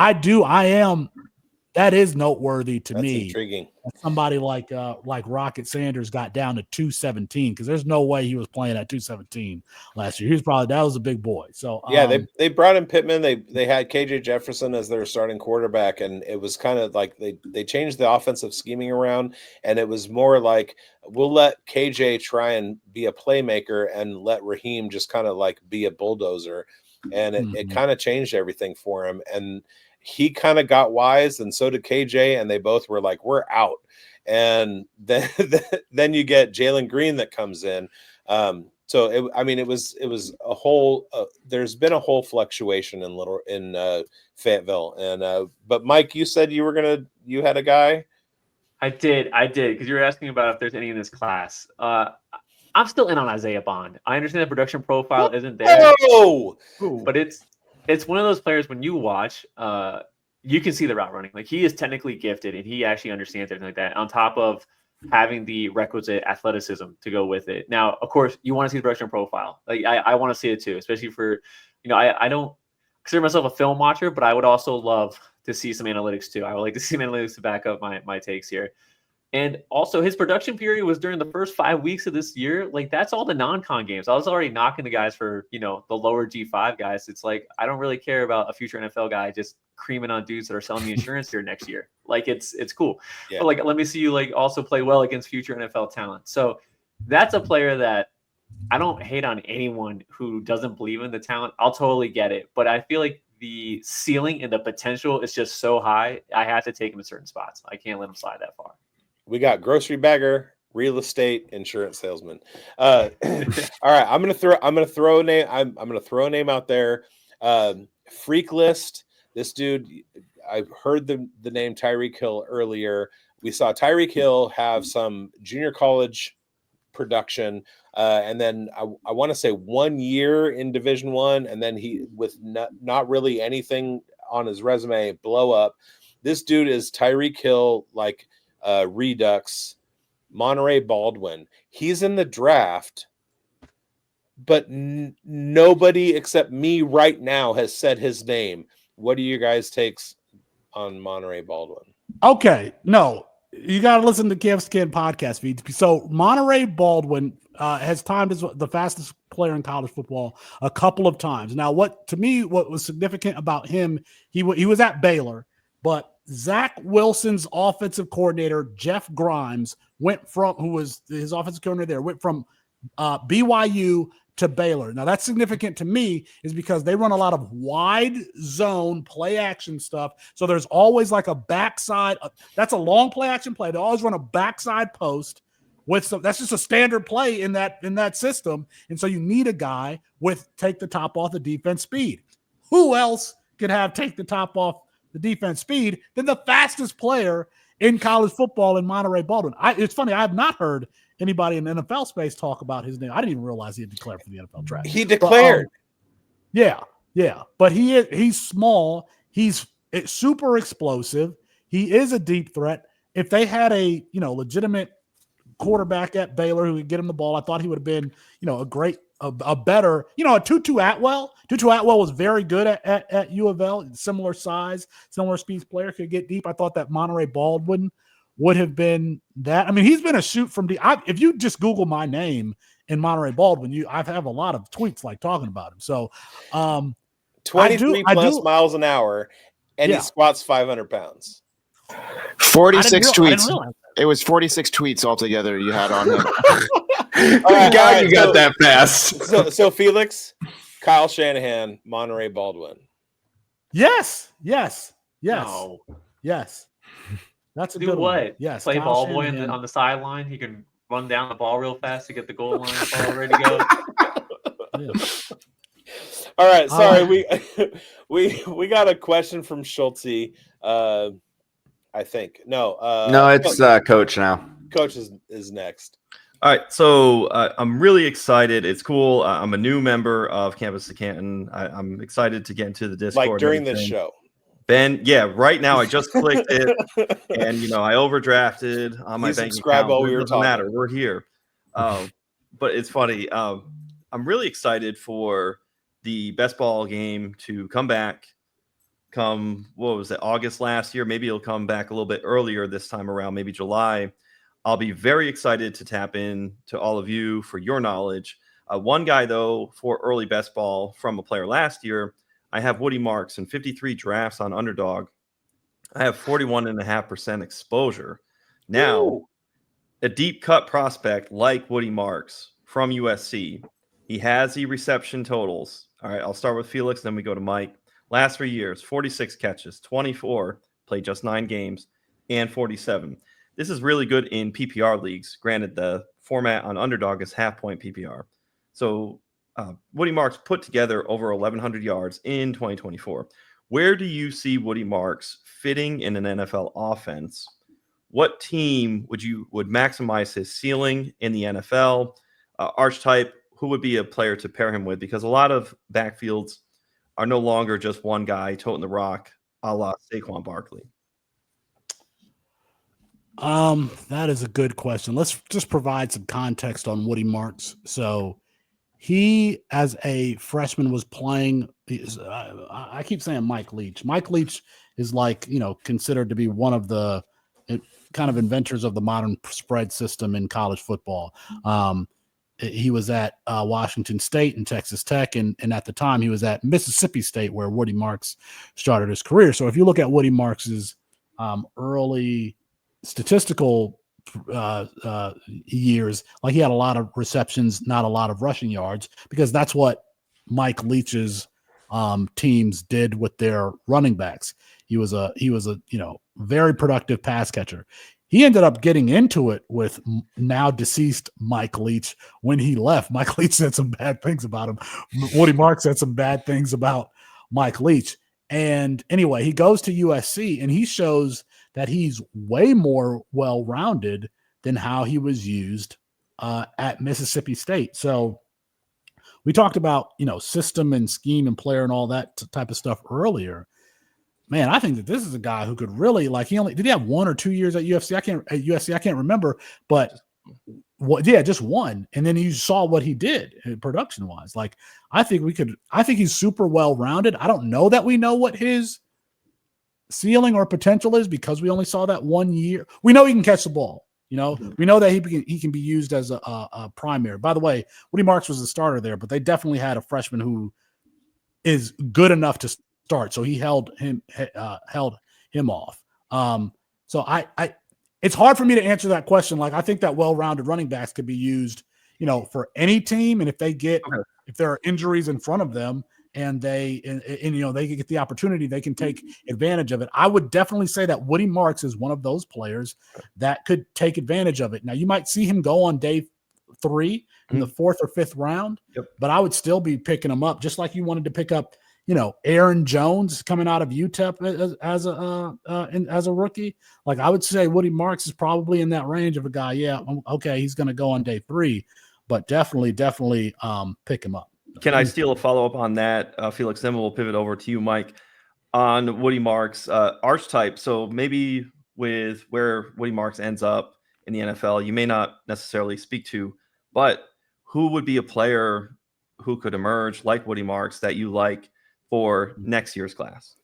that is noteworthy to me. Intriguing. Somebody like Rocket Sanders got down to 217, because there's no way he was playing at 217 last year. That was a big boy. So they brought in Pittman. They had KJ Jefferson as their starting quarterback, and it was kind of like they changed the offensive scheming around, and it was more like, we'll let KJ try and be a playmaker and let Raheim just kind of like be a bulldozer, and it kind of changed everything for him. And he kind of got wise, and so did KJ, and they both were like, we're out. And then you get Jalen Green that comes in. So it was a whole. There's been a whole fluctuation in Fayetteville, and but Mike, you said you had a guy. I did, because you were asking about if there's any in this class. I'm still in on Isaiah Bond. I understand the production profile isn't there, but it's one of those players when you watch, you can see the route running. Like, he is technically gifted and he actually understands everything like that, on top of having the requisite athleticism to go with it. Now, of course, you want to see the production profile. Like, I want to see it too, especially for, I don't consider myself a film watcher, but I would also love to see some analytics too. I would like to see some analytics to back up my takes here. And also, his production period was during the first 5 weeks of this year. Like, that's all the non-con games. I was already knocking the guys for, the lower G5 guys. It's like, I don't really care about a future NFL guy just creaming on dudes that are selling me insurance here next year. Like, it's cool. Yeah. But, like, let me see you, like, also play well against future NFL talent. So that's a player that I don't hate on anyone who doesn't believe in the talent. I'll totally get it. But I feel like the ceiling and the potential is just so high. I have to take him in certain spots. I can't let him slide that far. We got grocery bagger, real estate, insurance salesman. All right, I'm gonna throw a name. I'm gonna throw a name out there. Freak list. This dude, I heard the name Tyreek Hill earlier. We saw Tyreek Hill have some junior college production, and then I want to say 1 year in Division I, and then he with not really anything on his resume, blow up. This dude is Tyreek Hill, like. Redux, Monterey Baldwin. He's in the draft, but nobody except me right now has said his name. What do you guys takes on Monterey Baldwin? Okay, no, you got to listen to Kev Skin podcast feeds. So Monterey Baldwin has timed as the fastest player in college football a couple of times. Now, what was significant about him, he was at Baylor, but Zach Wilson's offensive coordinator, Jeff Grimes, who was his offensive coordinator there, went from BYU to Baylor. Now, that's significant to me is because they run a lot of wide zone play action stuff. So there's always like a backside. That's a long play action play. They always run a backside post with some. That's just a standard play in that system. And so you need a guy with take the top off the defense speed. Who else could have take the top off the defense speed than the fastest player in college football in Monterey Baldwin? It's funny, I have not heard anybody in the NFL space talk about his name. I didn't even realize he had declared for the NFL draft. He declared. But, yeah. But he's small. He's super explosive. He is a deep threat. If they had a legitimate quarterback at Baylor who could get him the ball, I thought he would have been a better a Tutu Atwell. Tutu Atwell was very good at U of L, similar size, similar speeds player, could get deep. I thought that Monterey Baldwin would have been that. I mean, he's been a shoot from deep. If you just Google my name in Monterey Baldwin, I have a lot of tweets like talking about him. So 23 plus miles an hour, and he squats 500 pounds. 46 tweets. It was 46 tweets altogether you had on him. You got that fast. So Felix, Kyle Shanahan, Monterey Baldwin. Yes. No. Yes. That's a Do good what? one. Yes. Play Kyle ball boy Shanahan. on the sideline. He can run down the ball real fast to get the goal line ball ready to go. Yeah. All right. Sorry, we got a question from Schultzy. I think no, it's Coach now. Coach is next. All right, so I'm really excited. It's cool. I'm a new member of Campus to Canton. I'm excited to get into the Discord. Like during this show. Ben, right now I just clicked it, and I overdrafted on my bank account. While we were doesn't matter. We're here. But it's funny. I'm really excited for the best ball game to come back. Come, what was it, August last year? Maybe it'll come back a little bit earlier this time around, maybe July. I'll be very excited to tap in to all of you for your knowledge. One guy, though, for early best ball from a player last year, I have Woody Marks in 53 drafts on Underdog. I have 41.5% exposure. Now, a deep cut prospect like Woody Marks from USC, he has the reception totals. All right, I'll start with Felix, then we go to Mike. Last 3 years, 46 catches, 24, played just 9 games, and 47. This is really good in PPR leagues. Granted, the format on Underdog is half-point PPR. So Woody Marks put together over 1,100 yards in 2024. Where do you see Woody Marks fitting in an NFL offense? What team would maximize his ceiling in the NFL? Archetype, who would be a player to pair him with? Because a lot of backfields are no longer just one guy toting the rock, a la Saquon Barkley. That is a good question. Let's just provide some context on Woody Marks. So he, as a freshman, was playing. I keep saying Mike Leach. Mike Leach is considered to be one of the kind of inventors of the modern spread system in college football. He was at Washington State and Texas Tech, and at the time he was at Mississippi State, where Woody Marks started his career. So if you look at Woody Marks's early statistical years, he had a lot of receptions, not a lot of rushing yards, because that's what Mike Leach's teams did with their running backs. He was a very productive pass catcher. He ended up getting into it with now deceased Mike Leach when he left. Mike Leach said some bad things about him. Woody Marks said some bad things about Mike Leach. And anyway, he goes to USC and he shows that he's way more well-rounded than how he was used at Mississippi State. So we talked about, system and scheme and player and all that type of stuff earlier. Man, I think that this is a guy who could really did he have 1 or 2 years at USC? I can't remember, but just one. And then you saw what he did production wise. I think he's super well-rounded. I don't know that we know what his ceiling or potential is because we only saw that 1 year. We know he can catch the ball. We know that he can be used as a primary. By the way, Woody Marks was the starter there, but they definitely had a freshman who is good enough to start, so he held him off. So it's hard for me to answer that question. I think that well-rounded running backs could be used, for any team, and if there are injuries in front of them and they can get the opportunity, they can take advantage of it. I would definitely say that Woody Marks is one of those players that could take advantage of it. Now, you might see him go on day 3 in the 4th or 5th round, but I would still be picking him up, just like you wanted to pick up, Aaron Jones coming out of UTEP as a rookie. Like, I would say Woody Marks is probably in that range of a guy. Yeah, okay, he's going to go on day 3, but definitely pick him up. Can I steal a follow-up on that, Felix? Then we'll pivot over to you, Mike, on Woody Marks' archetype. So maybe with where Woody Marks ends up in the NFL, you may not necessarily speak to, but who would be a player who could emerge like Woody Marks that you like for next year's class?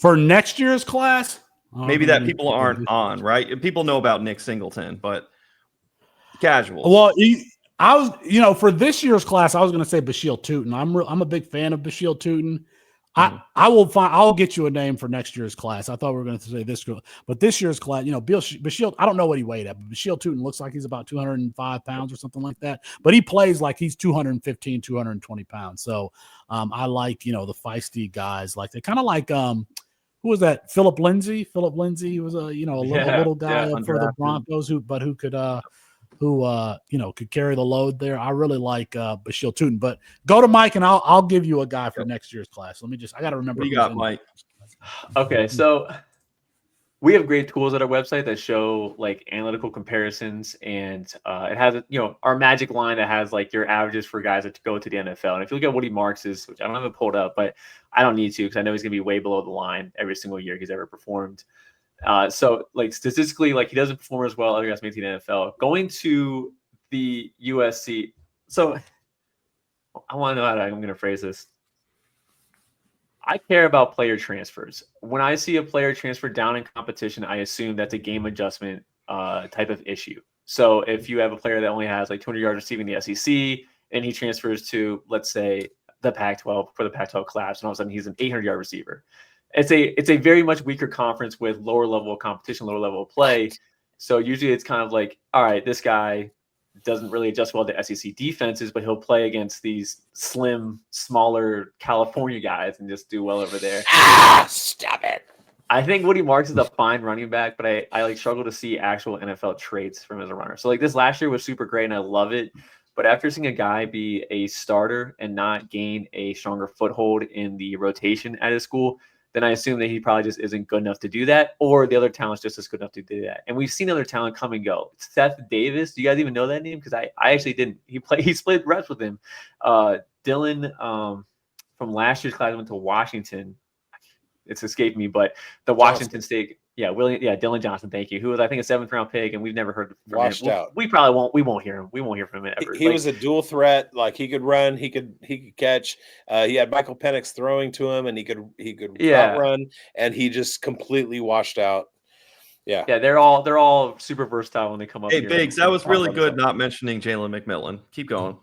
For next year's class? Maybe that people aren't on, right? People know about Nick Singleton, but casual. Well, I was, for this year's class, I was going to say Bashil Tootin. I'm a big fan of Bashil Tootin. I'll get you a name for next year's class. I thought we were going to say this girl, but this year's class, Bashil, I don't know what he weighed at, but Bashil Tootin looks like he's about 205 pounds or something like that. But he plays like he's 215, 220 pounds. So I like, the feisty guys. Like, they kind of like, who was that? Philip Lindsay. Philip Lindsay was a little guy for the Broncos who could carry the load there. I really like Bashil Tootin. But go to Mike, and I'll give you a guy for next year's class. I got to remember. What you got, Mike? Okay, so we have great tools at our website that show like analytical comparisons, and it has our magic line that has like your averages for guys that go to the NFL. And if you look at Woody Marks's, which I don't have it pulled up, but I don't need to because I know he's going to be way below the line every single year he's ever performed. So like statistically, like he doesn't perform as well other guys make the NFL. Going to the USC. So I want to know how I'm going to phrase this. I care about player transfers. When I see a player transfer down in competition, I assume that's a game adjustment type of issue. So if you have a player that only has like 200 yards receiving the SEC and he transfers to, let's say, the Pac-12 for the Pac-12 class, and all of a sudden he's an 800-yard receiver. It's a very much weaker conference with lower level of competition, lower level of play. So usually it's kind of like, all right, this guy doesn't really adjust well to SEC defenses, but he'll play against these slim, smaller California guys and just do well over there. Stop it. I think Woody Marks is a fine running back, but I like struggle to see actual NFL traits from him as a runner. So like this last year was super great and I love it. But after seeing a guy be a starter and not gain a stronger foothold in the rotation at his school, then I assume that he probably just isn't good enough to do that, or the other talent's just as good enough to do that. And we've seen other talent come and go. Seth Davis, do you guys even know that name? Because I actually didn't. He split reps with him. Dylan from last year's class went to Washington. It's escaped me, but the Washington State, Dylan Johnson, thank you. Who was I think a 7th round pick, and we've never heard from him. Out. We probably won't. We won't hear him. We won't hear from him ever. He was a dual threat. Like he could run, he could catch. He had Michael Penix throwing to him, and he could run, and he just completely washed out. Yeah, they're all super versatile when they come up. Hey, bigz, that was really good. Not mentioning Jalen McMillan. Keep going.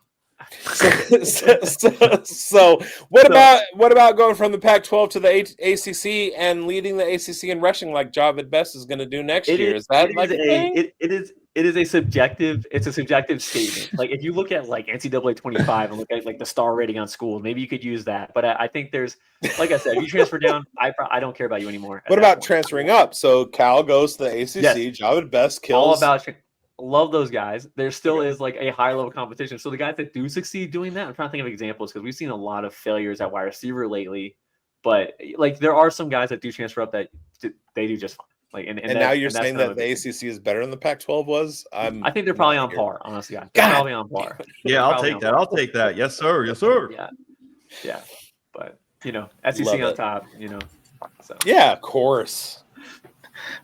So what about going from the Pac-12 to the ACC and leading the ACC in rushing like Javid Best is going to do next year? Is that like a thing? It is a subjective statement. Like if you look at like NCAA 25 and look at like the star rating on schools, maybe you could use that. But I think there's, like I said, if you transfer down, I don't care about you anymore. What about transferring up? So Cal goes to the ACC. Yes. Javid Best kills. All about. Love those guys. There still is like a high level competition. So the guys that do succeed doing that, I'm trying to think of examples because we've seen a lot of failures at wide receiver lately. But like there are some guys that do transfer up that they do just fine. Like and now you're saying that the ACC is better than the Pac-12 was? I think they're probably on par. Honestly, guys, they're probably on par. Yeah, I'll take that. I'll take that. Yes, sir. Yes, sir. Yeah. But SEC on top. So yeah, of course.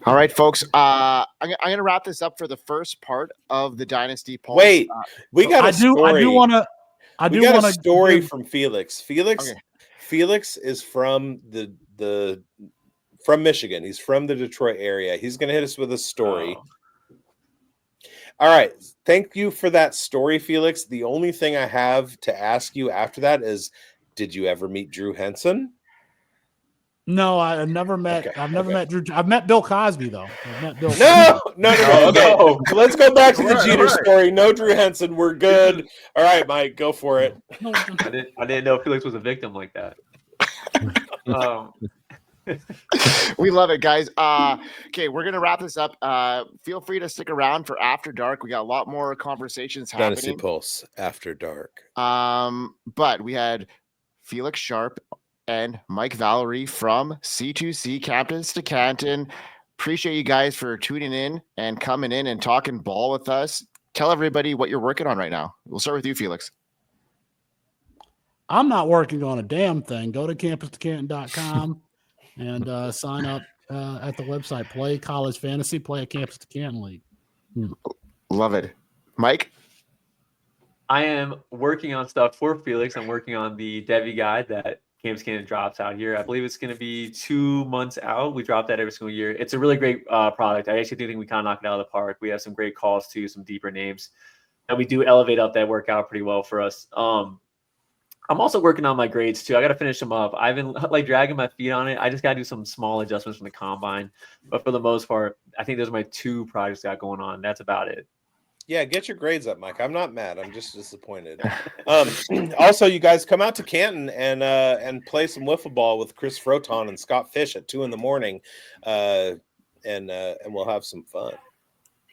All right, folks. I'm going to wrap this up for the first part of the Dynasty Pulse. Wait, we got a story. I do want a story from Felix. Felix is from from Michigan. He's from the Detroit area. He's going to hit us with a story. Oh. All right. Thank you for that story, Felix. The only thing I have to ask you after that is, did you ever meet Drew Henson? No, I've never met. Okay, I've never okay. met Drew. I've met Bill Cosby though. I've met Bill. No. Okay, No. let's go back to the All right, Jeter all right. story. No Drew Henson. We're good. All right, Mike, go for it. No, I didn't know Felix was a victim like that. We love it, guys. Okay, we're gonna wrap this up. Feel free to stick around for After Dark. We got a lot more conversations Dynasty happening. Pulse After Dark. But we had Felix Sharpe and Mike Vallerie from C2C Campus to Canton. Appreciate you guys for tuning in and coming in and talking ball with us. Tell everybody what you're working on right now. We'll start with you, Felix. I'm not working on a damn thing. Go to campustocanton.com and sign up at the website. Play college fantasy. Play a Campus to Canton league. Love it. Mike? I am working on stuff for Felix. I'm working on the Devi guide that Campus Canton drops out here. I believe it's going to be 2 months out. We drop that every single year. It's a really great product. I actually think we kind of knocked it out of the park. We have some great calls too, some deeper names, and we do elevate up that workout pretty well for us. I'm also working on my grades too. I got to finish them up. I've been like dragging my feet on it. I just got to do some small adjustments from the combine, but for the most part, I think those are my 2 projects I got going on. That's about it. Yeah, get your grades up, Mike. I'm not mad. I'm just disappointed. Also, you guys come out to Canton and play some wiffle ball with Chris Froton and Scott Fish at 2 a.m, and we'll have some fun.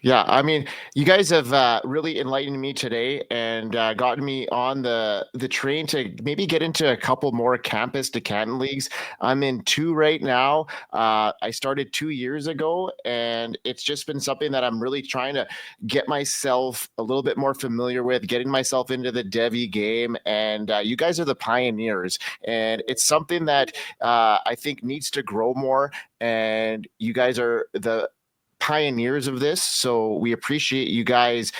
Yeah, I mean, you guys have really enlightened me today and gotten me on the train to maybe get into a couple more Campus to Canton leagues. I'm in 2 right now. I started 2 years ago, and it's just been something that I'm really trying to get myself a little bit more familiar with, getting myself into the Devi game. And you guys are the pioneers, and it's something that I think needs to grow more. And you guys are the pioneers of this, so we appreciate you guys,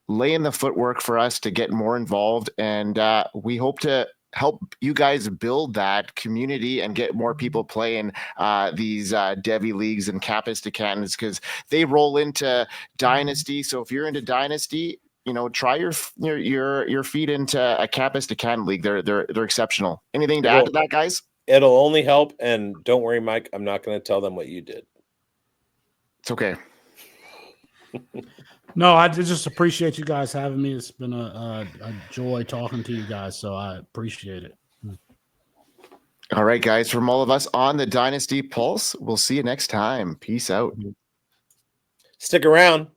laying the footwork for us to get more involved, and we hope to help you guys build that community and get more people playing these Devi leagues and Campus to Cantons, because they roll into Dynasty. So if you're into Dynasty, try your feet into a Campus to Canton league. They're exceptional. Anything to add to that, guys? It'll only help, and don't worry, Mike, I'm not going to tell them what you did. It's okay. No, I just appreciate you guys having me. It's been a joy talking to you guys, so I appreciate it. All right, guys, from all of us on the Dynasty Pulse, we'll see you next time. Peace out. Stick around.